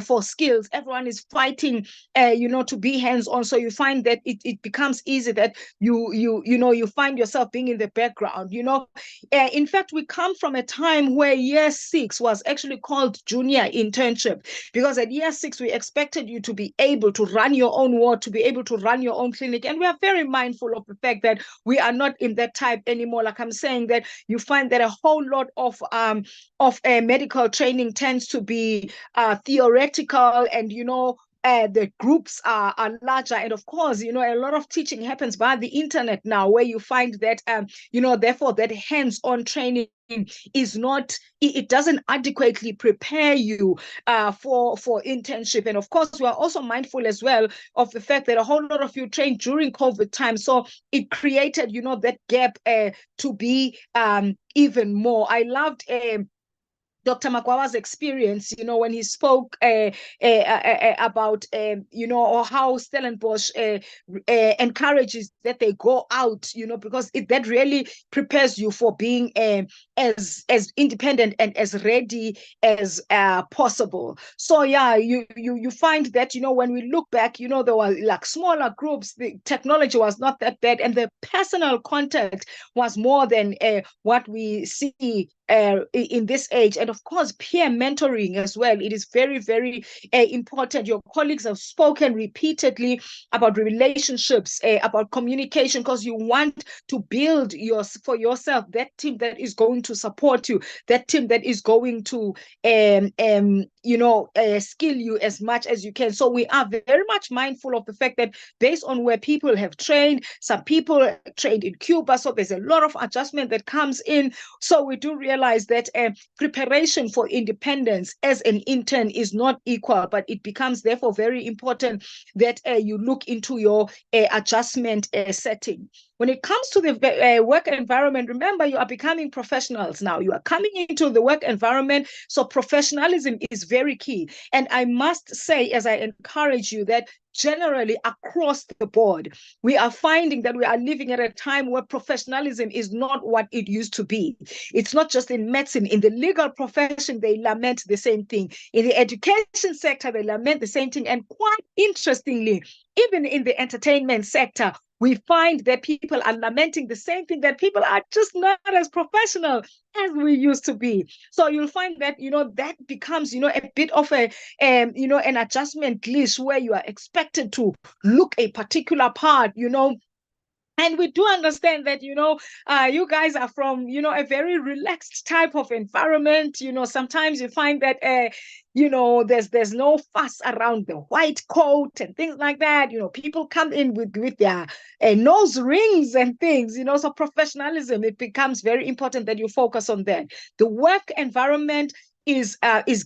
for skills. Everyone is fighting, you know, to be hands-on. So you find that it becomes easy that you find yourself being in the background, you know. In fact, we come from a time where year 6 was actually called junior internship, because at year 6, we expected you to be able to run your own ward, to be able to run your own clinic. And we are very mindful of the fact that we are not in that type anymore. Like I'm saying, that you find that a whole lot of medical training tends to be theoretical, and, you know, the groups are larger. And of course, you know, a lot of teaching happens via the internet now, where you find that, you know, therefore that hands-on training is not, it doesn't adequately prepare you for internship. And of course, we are also mindful as well of the fact that a whole lot of you trained during COVID time. So it created, you know, that gap to be even more. I loved Dr. Makwaba's experience, you know, when he spoke about, you know, or how Stellenbosch encourages that they go out, you know, because that really prepares you for being as independent and as ready as possible. So yeah, you find that, you know, when we look back, you know, there were like smaller groups, the technology was not that bad, and the personal contact was more than what we see in this age. And of course, peer mentoring as well. It is very, very important. Your colleagues have spoken repeatedly about relationships, about communication, because you want to build for yourself that team that is going to support you, that team that is going to you know, skill you as much as you can. So we are very much mindful of the fact that based on where people have trained, some people trained in Cuba, so there's a lot of adjustment that comes in. So we do realize that preparation for independence as an intern is not equal, but it becomes therefore very important that you look into your adjustment setting. When it comes to the work environment, remember, you are becoming professionals now. You are coming into the work environment, so professionalism is very key. And I must say, as I encourage you, that generally across the board, we are finding that we are living at a time where professionalism is not what it used to be. It's not just in medicine. In the legal profession, they lament the same thing. In the education sector, they lament the same thing. And quite interestingly, even in the entertainment sector, we find that people are lamenting the same thing, that people are just not as professional as we used to be. So you'll find that, you know, that becomes, you know, a bit of a, you know, an adjustment glitch where you are expected to look a particular part, you know. And we do understand that, you know, you guys are from, you know, a very relaxed type of environment. You know, sometimes you find that, you know, there's no fuss around the white coat and things like that. You know, people come in with their nose rings and things, you know. So professionalism, it becomes very important that you focus on that. The work environment is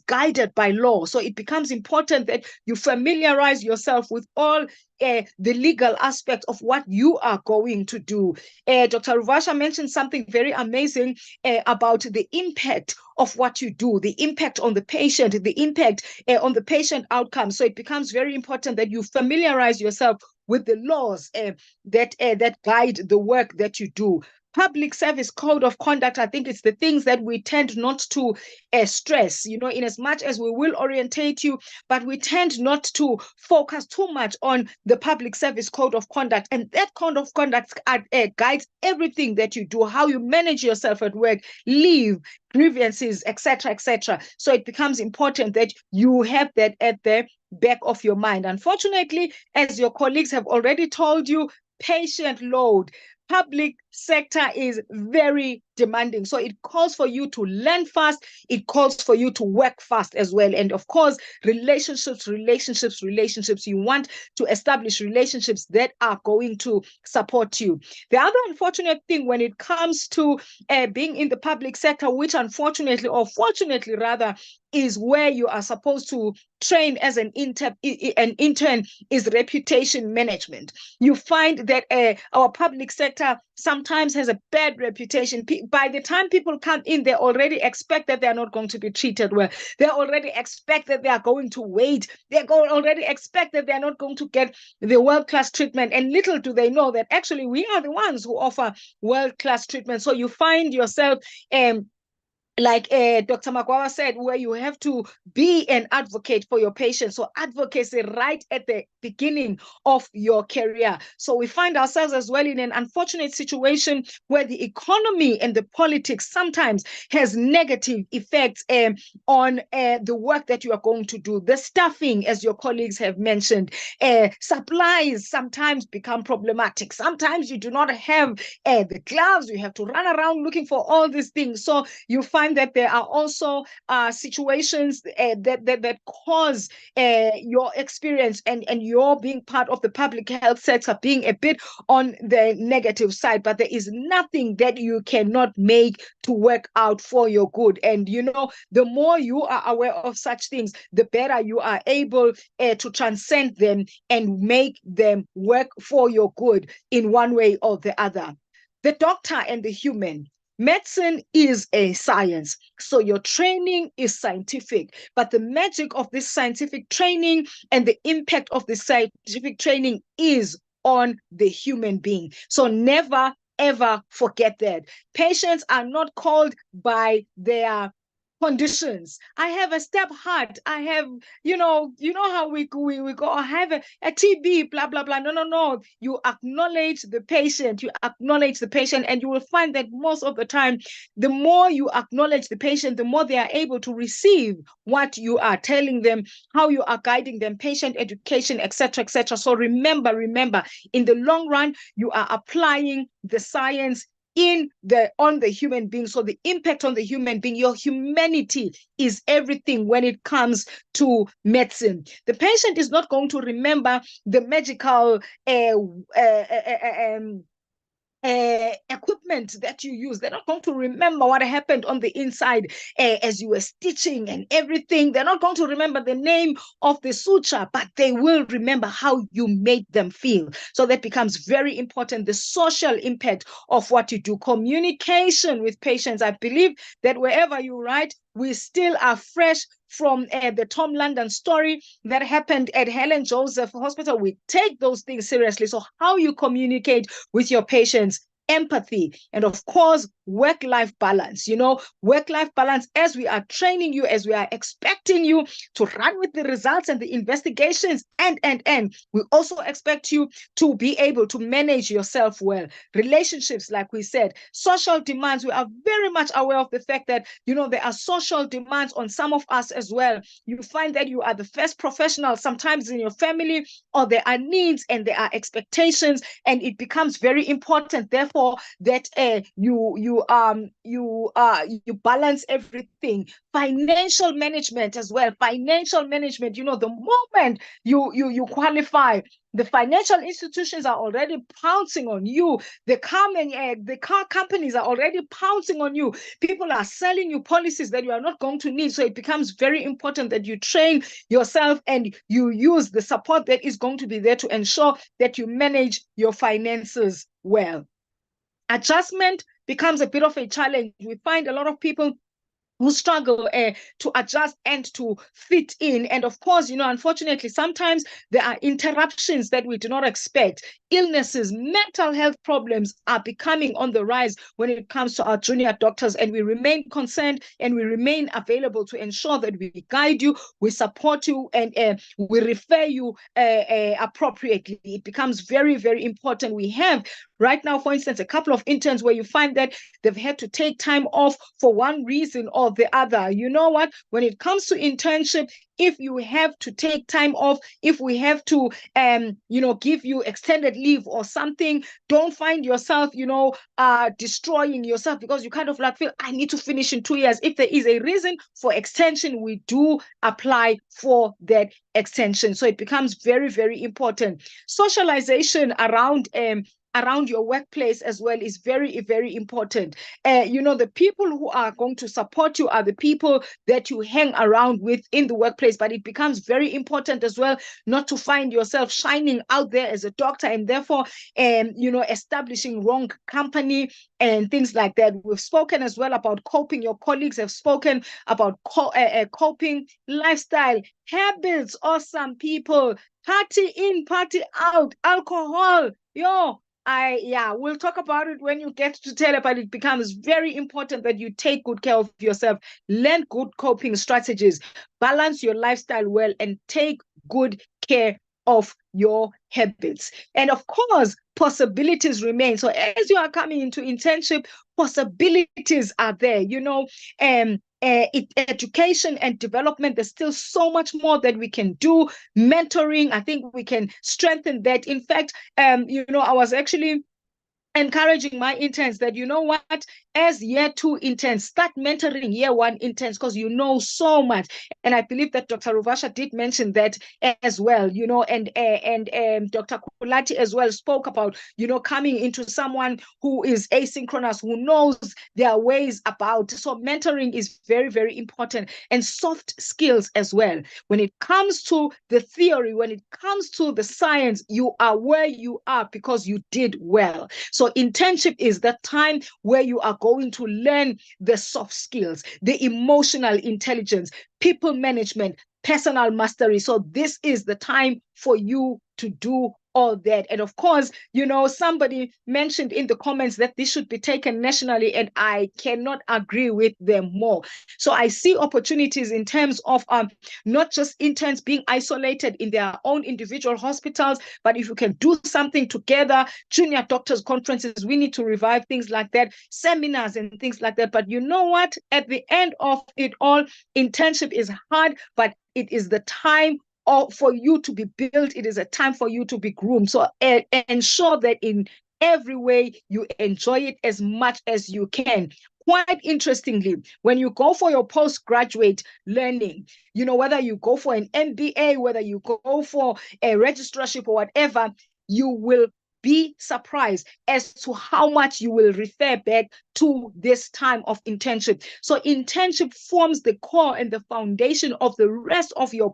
guided by law. So it becomes important that you familiarize yourself with all the legal aspect of what you are going to do. Dr. Ruvasha mentioned something very amazing about the impact of what you do, the impact on the patient, the impact on the patient outcome. So it becomes very important that you familiarize yourself with the laws that guide the work that you do. Public service code of conduct, I think it's the things that we tend not to stress, you know, in as much as we will orientate you, but we tend not to focus too much on the public service code of conduct. And that code of conduct guides everything that you do, how you manage yourself at work, leave, grievances, etc., etc. So it becomes important that you have that at the back of your mind. Unfortunately, as your colleagues have already told you, patient load, public sector is very demanding. So it calls for you to learn fast. It calls for you to work fast as well. And of course, relationships. You want to establish relationships that are going to support you. The other unfortunate thing when it comes to being in the public sector, which unfortunately, or fortunately rather, is where you are supposed to train as an intern, is reputation management. You find that our public sector sometimes has a bad reputation. By the time people come in, they already expect that they're not going to be treated well. They already expect that they are going to wait. They already expect that they're not going to get the world-class treatment. And little do they know that actually we are the ones who offer world-class treatment. So you find yourself like Dr. Magwawa said, where you have to be an advocate for your patients. So advocacy right at the beginning of your career. So we find ourselves as well in an unfortunate situation where the economy and the politics sometimes has negative effects on the work that you are going to do. The staffing, as your colleagues have mentioned, supplies sometimes become problematic. Sometimes you do not have the gloves. You have to run around looking for all these things. So you find that there are also situations that cause your experience and your being part of the public health sector being a bit on the negative side, but there is nothing that you cannot make to work out for your good. And you know, the more you are aware of such things, the better you are able to transcend them and make them work for your good in one way or the other. The doctor and the human. Medicine is a science, so your training is scientific, but the magic of this scientific training and the impact of the scientific training is on the human being. So never, ever forget that. Patients are not called by their conditions. I have a step heart. I have, you know how we go, I have a TB, blah, blah, blah. No. You acknowledge the patient. You acknowledge the patient, and you will find that most of the time, the more you acknowledge the patient, the more they are able to receive what you are telling them, how you are guiding them, patient education, etc., etc. So remember, in the long run, you are applying the science on the human being. So the impact on the human being, your humanity is everything when it comes to medicine. The patient is not going to remember the magical equipment that you use. They're not going to remember what happened on the inside as you were stitching and everything. They're not going to remember the name of the suture, but they will remember how you made them feel. So that becomes very important, the social impact of what you do. Communication with patients. I believe that wherever you write, we still are fresh from the Tom London story that happened at Helen Joseph Hospital. We take those things seriously. So how you communicate with your patients, empathy, and of course, work-life balance. Work-life balance, as we are training you, as we are expecting you to run with the results and the investigations, and we also expect you to be able to manage yourself well. Relationships, like we said, social demands. We are very much aware of the fact that, there are social demands on some of us as well. You find that you are the first professional sometimes in your family, or there are needs and there are expectations, and it becomes very important, therefore, that you balance everything. Financial management as well. Financial management, the moment you qualify, the financial institutions are already pouncing on you. The car companies are already pouncing on you. People are selling you policies that you are not going to need. So it becomes very important that you train yourself and you use the support that is going to be there to ensure that you manage your finances well. Adjustment becomes a bit of a challenge. We find a lot of people who struggle to adjust and to fit in. And of course, unfortunately, sometimes there are interruptions that we do not expect. Illnesses, mental health problems are becoming on the rise when it comes to our junior doctors, and we remain concerned and we remain available to ensure that we guide you, we support you, and we refer you appropriately. It becomes very, very important. We have right now, for instance, a couple of interns where you find that they've had to take time off for one reason or the other. You know what? When it comes to internship, if you have to take time off, if we have to, give you extended leave or something, don't find yourself, destroying yourself because you kind of feel, I need to finish in 2 years. If there is a reason for extension, we do apply for that extension. So it becomes very, very important. Socialization around around your workplace as well is very, very important. You know, the people who are going to support you are the people that you hang around with in the workplace, but it becomes very important as well not to find yourself shining out there as a doctor and therefore, you know, establishing wrong company and things like that. We've spoken as well about coping. Your colleagues have spoken about coping, lifestyle, habits, or some people, party in, party out, alcohol. We'll talk about it when you get to tele, but it becomes very important that you take good care of yourself, learn good coping strategies, balance your lifestyle well, and take good care of your habits. And of course, possibilities remain. So as you are coming into internship, possibilities are there, you know, education and development. There's still so much more that we can do. Mentoring, I think we can strengthen that. In fact, you know, I was actually encouraging my interns that, you know what, as year 2 interns, start mentoring year 1 interns, because you know so much. And I believe that Dr. Ruvasha did mention that as well, you know, and Dr. Kulati as well spoke about, you know, coming into someone who is asynchronous, who knows their ways about. So mentoring is very, very important, and soft skills as well. When it comes to the theory, when it comes to the science, you are where you are because you did well. So internship is the time where you are going to learn the soft skills, the emotional intelligence, people management, personal mastery. So this is the time for you to do all that. And of course, you know, somebody mentioned in the comments that this should be taken nationally, and I cannot agree with them more. So I see opportunities in terms of not just interns being isolated in their own individual hospitals, but if you can do something together, junior doctors conferences, we need to revive things like that, seminars and things like that. But you know what? At the end of it all, internship is hard, but it is the time for you to be built. It is a time for you to be groomed. So ensure that in every way you enjoy it as much as you can. Quite interestingly, when you go for your postgraduate learning, you know, whether you go for an MBA, whether you go for a registrarship or whatever, you will be surprised as to how much you will refer back to this time of internship. So internship forms the core and the foundation of the rest of your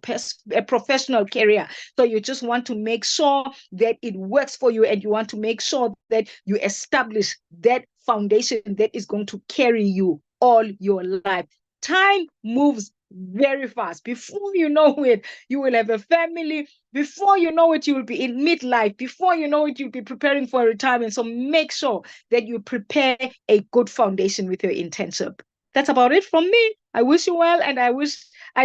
professional career. So you just want to make sure that it works for you, and you want to make sure that you establish that foundation that is going to carry you all your life. Time moves very fast. Before you know it, you will have a family. Before you know it, you will be in midlife. Before you know it, you'll be preparing for retirement. So make sure that you prepare a good foundation with your internship. That's about it from me. I wish you well, and I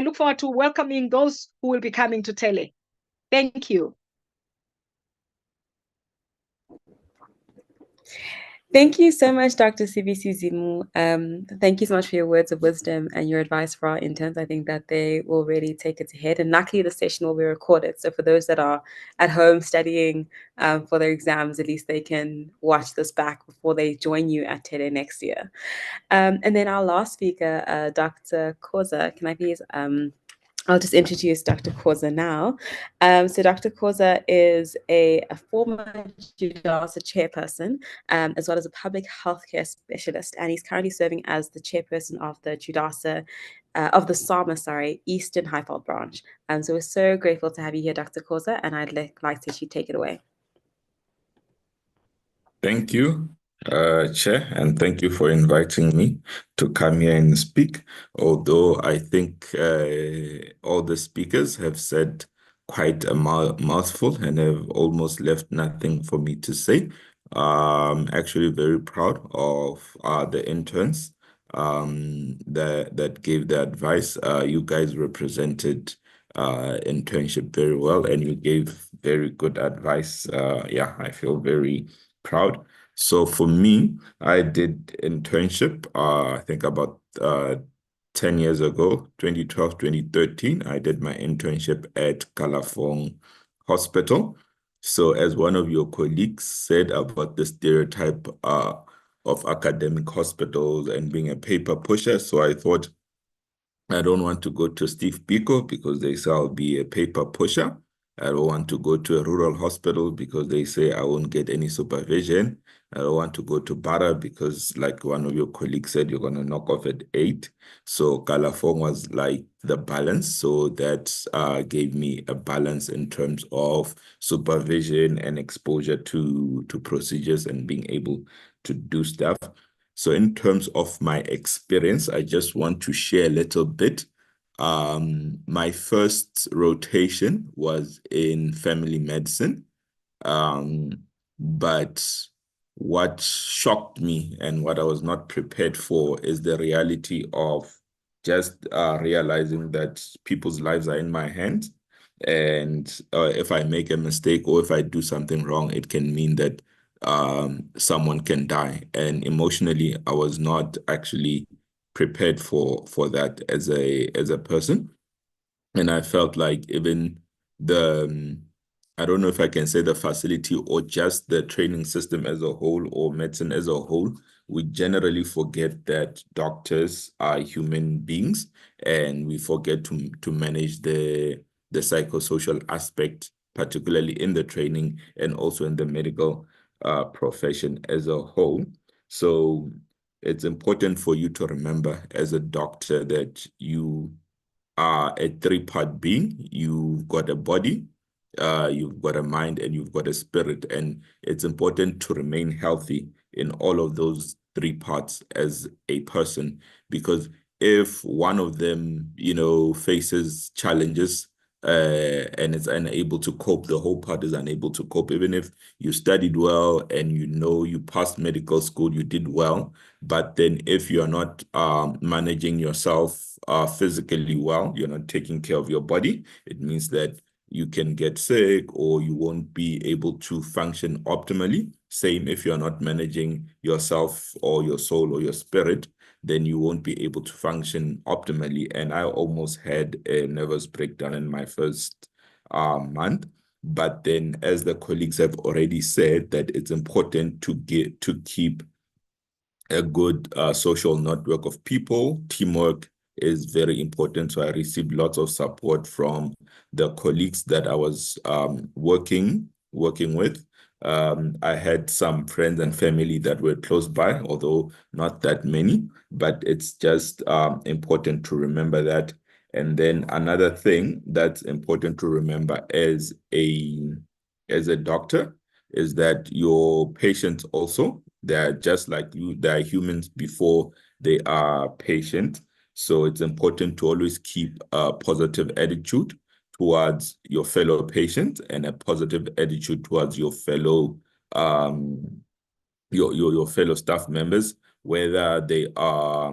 look forward to welcoming those who will be coming to tele. Thank you. Thank you so much, Dr. CBC Zimu. Thank you so much for your words of wisdom and your advice for our interns. I think that they will really take it to head. And luckily, the session will be recorded. So for those that are at home studying for their exams, at least they can watch this back before they join you at TEDe next year. And then our last speaker, Dr. Koza, can I please... I'll just introduce Dr. Koza now. So Dr. Koza is a former JUDASA chairperson, as well as a public healthcare specialist, and he's currently serving as the chairperson of the JUDASA, of the SAMA, Eastern Highveld branch. So we're so grateful to have you here, Dr. Koza, and I'd like to let you take it away. Thank you, Chair, and thank you for inviting me to come here and speak. Although I think all the speakers have said quite a mouthful and have almost left nothing for me to say. I'm actually very proud of the interns that gave the advice. You guys represented internship very well, and you gave very good advice. Yeah, I feel very proud. So for me, I did internship, I think about 10 years ago, 2012, 2013, I did my internship at Gauteng Hospital. So as one of your colleagues said about the stereotype of academic hospitals and being a paper pusher, so I thought, I don't want to go to Steve Biko because they say I'll be a paper pusher. I don't want to go to a rural hospital because they say I won't get any supervision. I don't want to go to Bara because, like one of your colleagues said, you're going to knock off at 8. So Kalafong was like the balance. So that gave me a balance in terms of supervision and exposure to procedures and being able to do stuff. So in terms of my experience, I just want to share a little bit. My first rotation was in family medicine. But what shocked me and what I was not prepared for is the reality of just realizing that people's lives are in my hands. And if I make a mistake or if I do something wrong, it can mean that someone can die. And emotionally, I was not actually prepared for that as a person. And I felt like even the I don't know if I can say the facility or just the training system as a whole or medicine as a whole, we generally forget that doctors are human beings, and we forget to manage the psychosocial aspect, particularly in the training and also in the medical profession as a whole. So it's important for you to remember as a doctor that you are a three-part being. You've got a body, you've got a mind, and you've got a spirit. And it's important to remain healthy in all of those three parts as a person, because if one of them, faces challenges and is unable to cope, the whole part is unable to cope. Even if you studied well and you passed medical school, you did well, but then if you're not managing yourself physically well, you're not taking care of your body, it means that you can get sick or you won't be able to function optimally. Same if you're not managing yourself or your soul or your spirit, then you won't be able to function optimally. And I almost had a nervous breakdown in my first month. But then, as the colleagues have already said, that it's important to keep a good social network of people. Teamwork is very important. So I received lots of support from the colleagues that I was working with. I had some friends and family that were close by, although not that many, but it's just important to remember that. And then another thing that's important to remember as a doctor is that your patients also, they're just like you, they're humans before they are patients. So it's important to always keep a positive attitude towards your fellow patients and a positive attitude towards your fellow your fellow staff members, whether they are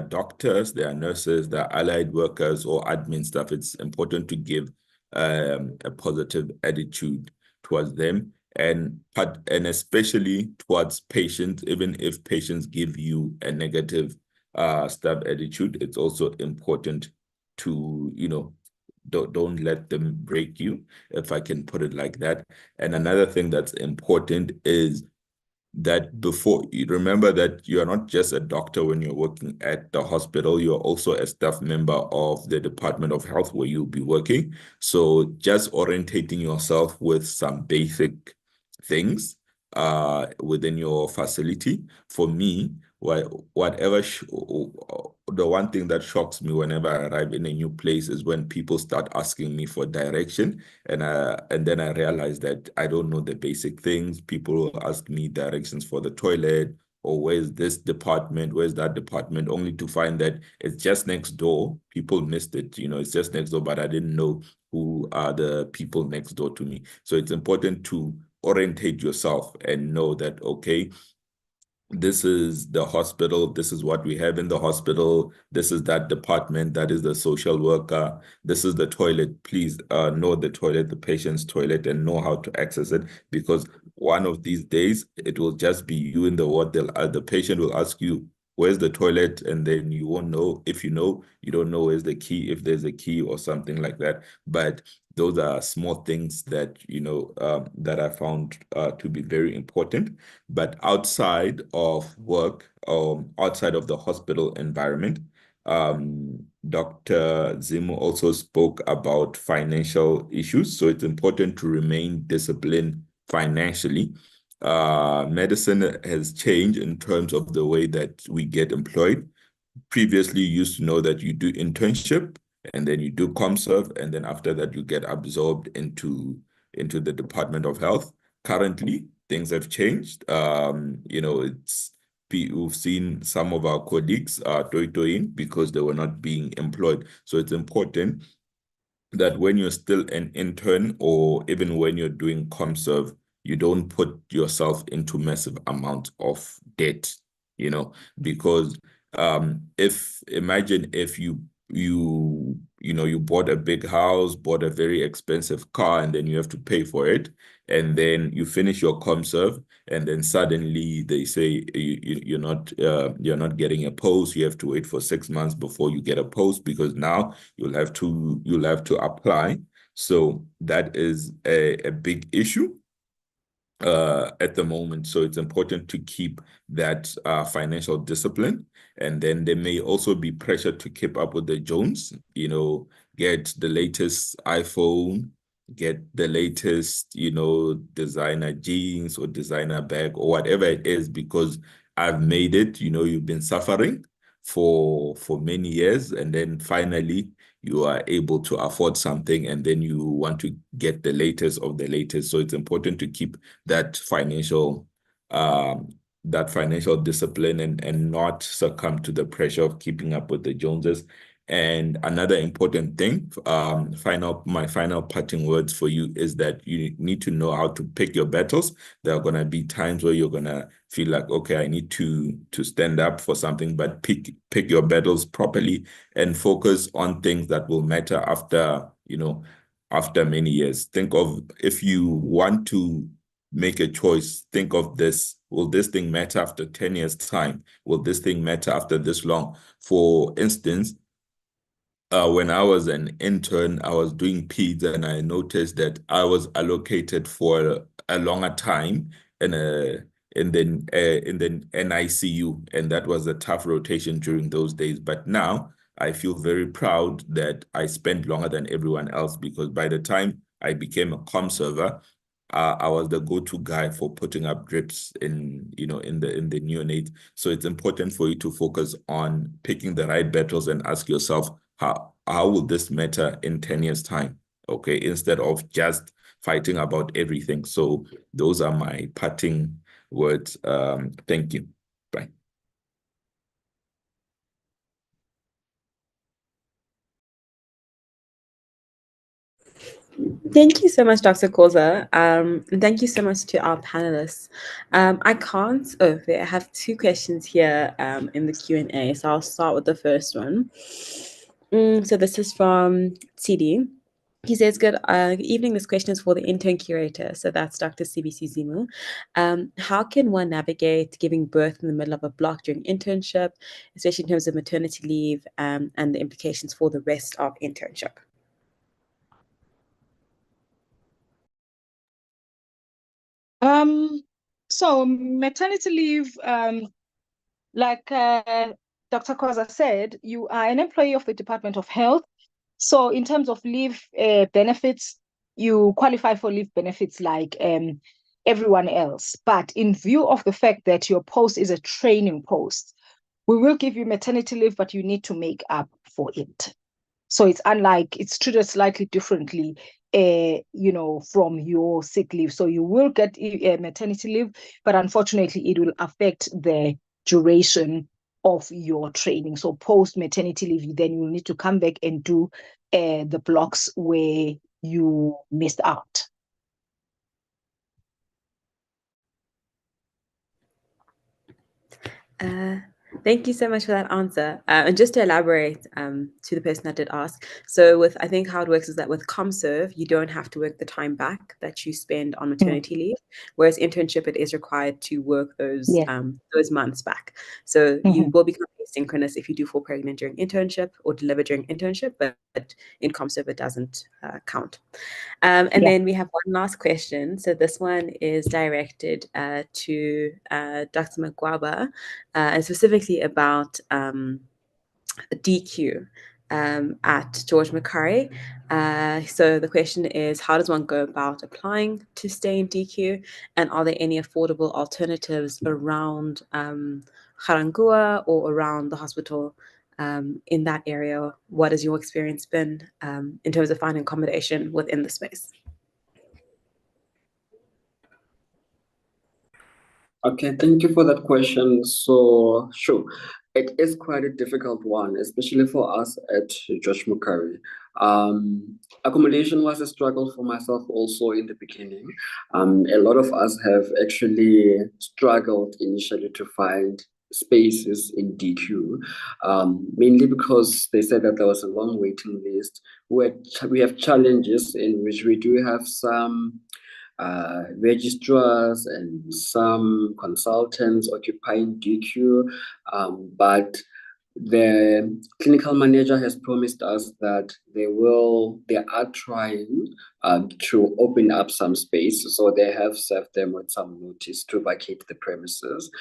doctors, they are nurses, they are allied workers or admin staff. It's important to give a positive attitude towards them, and especially towards patients. Even if patients give you a negative staff attitude, it's also important to don't let them break you, if I can put it like that. And another thing that's important is that before you remember that you are not just a doctor when you're working at the hospital, you're also a staff member of the Department of Health where you'll be working. So just orientating yourself with some basic things within your facility. For me, the one thing that shocks me whenever I arrive in a new place is when people start asking me for direction, and then I realize that I don't know the basic things. People will ask me directions for the toilet, or where's this department, where's that department, only to find that it's just next door. People missed it, it's just next door, but I didn't know who are the people next door to me. So it's important to orientate yourself and know that, okay, this is the hospital, this is what we have in the hospital, this is that department, that is the social worker, this is the toilet. Please know the toilet, the patient's toilet, and know how to access it, because one of these days it will just be you in the ward. The patient will ask you, where's the toilet? And then you won't know. If you know, you don't know where's the key, if there's a key or something like that. But those are small things that, that I found to be very important. But outside of work, outside of the hospital environment, Dr. Zimo also spoke about financial issues. So it's important to remain disciplined financially. Medicine has changed in terms of the way that we get employed. Previously, you used to know that you do internship and then you do ComServe, and then after that you get absorbed into the Department of Health. Currently, things have changed. We've seen some of our colleagues toitoing because they were not being employed. So it's important that when you're still an intern or even when you're doing ComServe, you don't put yourself into massive amounts of debt, because imagine if you bought a big house, bought a very expensive car, and then you have to pay for it, and then you finish your ComServe, and then suddenly they say you're not getting a post. You have to wait for 6 months before you get a post because now you'll have to apply. So that is a big issue at the moment. So it's important to keep that financial discipline. And then there may also be pressure to keep up with the Jones, get the latest iPhone, get the latest, designer jeans or designer bag or whatever it is, because I've made it, you've been suffering for many years, and then finally you are able to afford something, and then you want to get the latest of the latest. So it's important to keep that financial discipline and not succumb to the pressure of keeping up with the Joneses. And another important thing, my final parting words for you is that you need to know how to pick your battles. There are going to be times where you're going to feel like, okay, I need to stand up for something, but pick your battles properly and focus on things that will matter after many years. Think of, if you want to make a choice, think of this. Will this thing matter after 10 years' time? Will this thing matter after this long? For instance, when I was an intern, I was doing peds, and I noticed that I was allocated for a longer time in the NICU, and that was a tough rotation during those days. But now I feel very proud that I spent longer than everyone else, because by the time I became a ComServer, I was the go-to guy for putting up drips in the neonate. So it's important for you to focus on picking the right battles and ask yourself, how will this matter in 10 years' time? Okay, instead of just fighting about everything. So those are my parting words. Thank you. Bye. Thank you so much, Dr. Koza. And thank you so much to our panelists. I have two questions here in the Q&A, so I'll start with the first one. So this is from TD. He says, good evening. This question is for the intern curator. So that's Dr. CBC Zimo. How can one navigate giving birth in the middle of a block during internship, especially in terms of maternity leave and the implications for the rest of internship? So maternity leave, like Dr. Koza said, you are an employee of the Department of Health. So in terms of leave benefits, you qualify for leave benefits like everyone else. But in view of the fact that your post is a training post, we will give you maternity leave, but you need to make up for it. So it's treated slightly differently, from your sick leave. So you will get maternity leave, but unfortunately, it will affect the duration of your training. So post maternity leave, then you will need to come back and do the blocks where you missed out. Thank you so much for that answer. And just to elaborate to the person that did ask, so I think how it works is that with ComServe, you don't have to work the time back that you spend on maternity leave, whereas internship, it is required to work those months back. So you will become asynchronous if you do fall pregnant during internship or deliver during internship, but in ComServe, it doesn't count. Then we have one last question. So this one is directed to Dr. Magwaba, and specifically about DQ. at George Macquarie. So the question is, how does one go about applying to stay in DQ? And are there any affordable alternatives around Garangua or around the hospital in that area? What has your experience been in terms of finding accommodation within the space? Okay, thank you for that question. So, sure, it is quite a difficult one, especially for us at George Macquarie. Accommodation was a struggle for myself also in the beginning. A lot of us have actually struggled initially to find spaces in DQ, mainly because they said that there was a long waiting list. We have challenges in which we do have some registrars and some consultants occupying DQ, but the clinical manager has promised us that they are trying to open up some space, so they have served them with some notice to vacate the premises.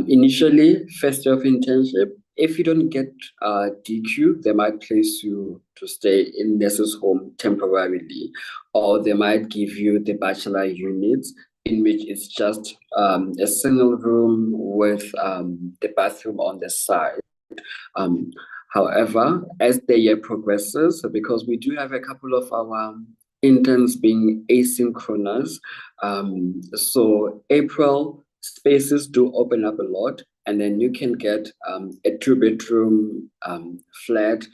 Initially, first year of internship, if you don't get DQ, they might place you to stay in nurse's home temporarily, or they might give you the bachelor units, in which it's just a single room with the bathroom on the side. However, as the year progresses, because we do have a couple of our interns being asynchronous, so April spaces do open up a lot, and then you can get a 2-bedroom flat.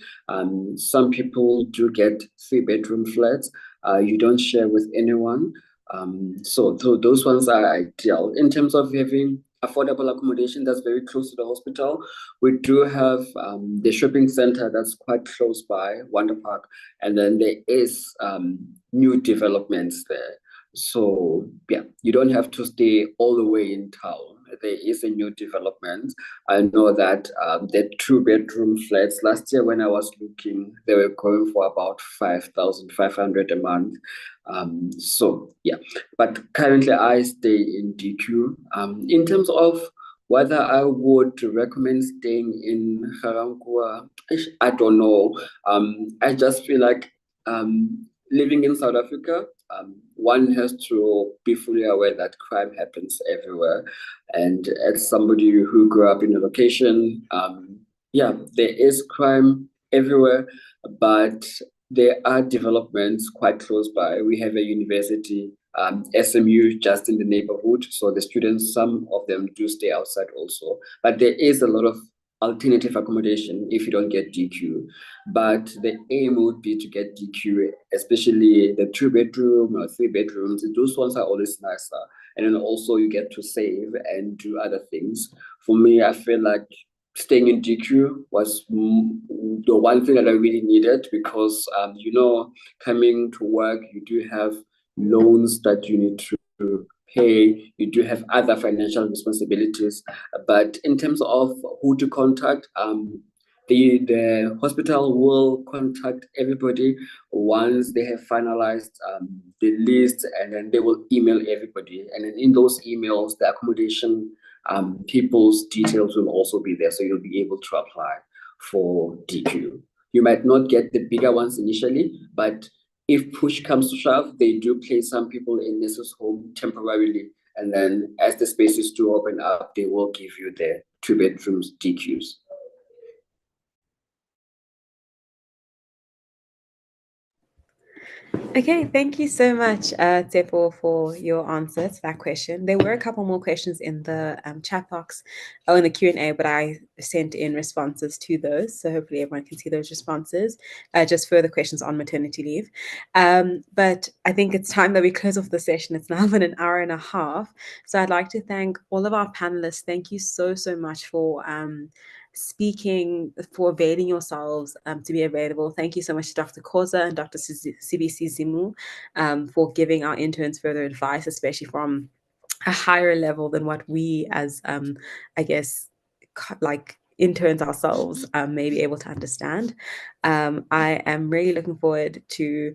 Some people do get 3-bedroom flats. You don't share with anyone. So those ones are ideal. In terms of having affordable accommodation that's very close to the hospital, we do have the shopping center that's quite close by, Wonder Park, and then there is new developments there. So yeah, you don't have to stay all the way in town. There is a new development. I know that the 2-bedroom flats last year when I was looking, they were going for about 5,500 a month. So yeah, but currently I stay in DQ. In terms of whether I would recommend staying in Garangua, I don't know. I just feel like living in South Africa, one has to be fully aware that crime happens everywhere. And as somebody who grew up in a location, yeah, there is crime everywhere, but there are developments quite close by. We have a university, SMU, just in the neighborhood. So the students, some of them do stay outside also. But there is a lot of alternative accommodation if you don't get DQ. But the aim would be to get DQ, especially the 2-bedroom or 3 bedrooms. Those ones are always nicer. And then also you get to save and do other things. For me, I feel like staying in DQ was the one thing that I really needed because, coming to work, you do have loans that you need to pay, you do have other financial responsibilities. But in terms of who to contact, the hospital will contact everybody once they have finalized the list, and then they will email everybody. And then in those emails, the accommodation people's details will also be there, so you'll be able to apply for DQ. You might not get the bigger ones initially, but if push comes to shove, they do place some people in nurses' home temporarily, and then as the spaces do open up, they will give you the 2 bedrooms DQs. Okay, thank you so much, Tsepo, for your answer to that question. There were a couple more questions in the chat box, in the Q&A, but I sent in responses to those, so hopefully everyone can see those responses. Just further questions on maternity leave. But I think it's time that we close off the session. It's now been an hour and a half, so I'd like to thank all of our panelists. Thank you so much for speaking, for availing yourselves to be available. Thank you so much to Dr. Koza and Dr. CBC Zimu for giving our interns further advice, especially from a higher level than what we as, I guess, like interns ourselves may be able to understand. I am really looking forward to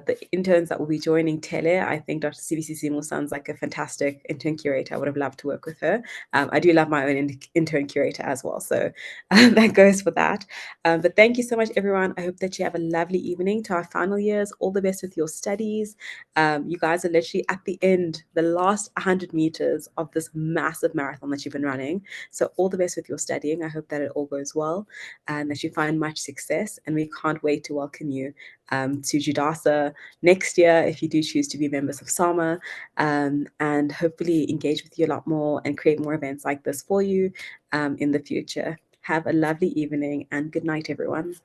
the interns that will be joining Tele, I think Dr. CBC Simo sounds like a fantastic intern curator. I would have loved to work with her. I do love my own intern curator as well, so that goes for that. But thank you so much, everyone. I hope that you have a lovely evening. To our final years, all the best with your studies. You guys are literally at the end, the last 100 meters of this massive marathon that you've been running. So all the best with your studying. I hope that it all goes well and that you find much success. And we can't wait to welcome you to JUDASA next year if you do choose to be members of SAMA, and hopefully engage with you a lot more and create more events like this for you in the future. Have a lovely evening and good night, everyone.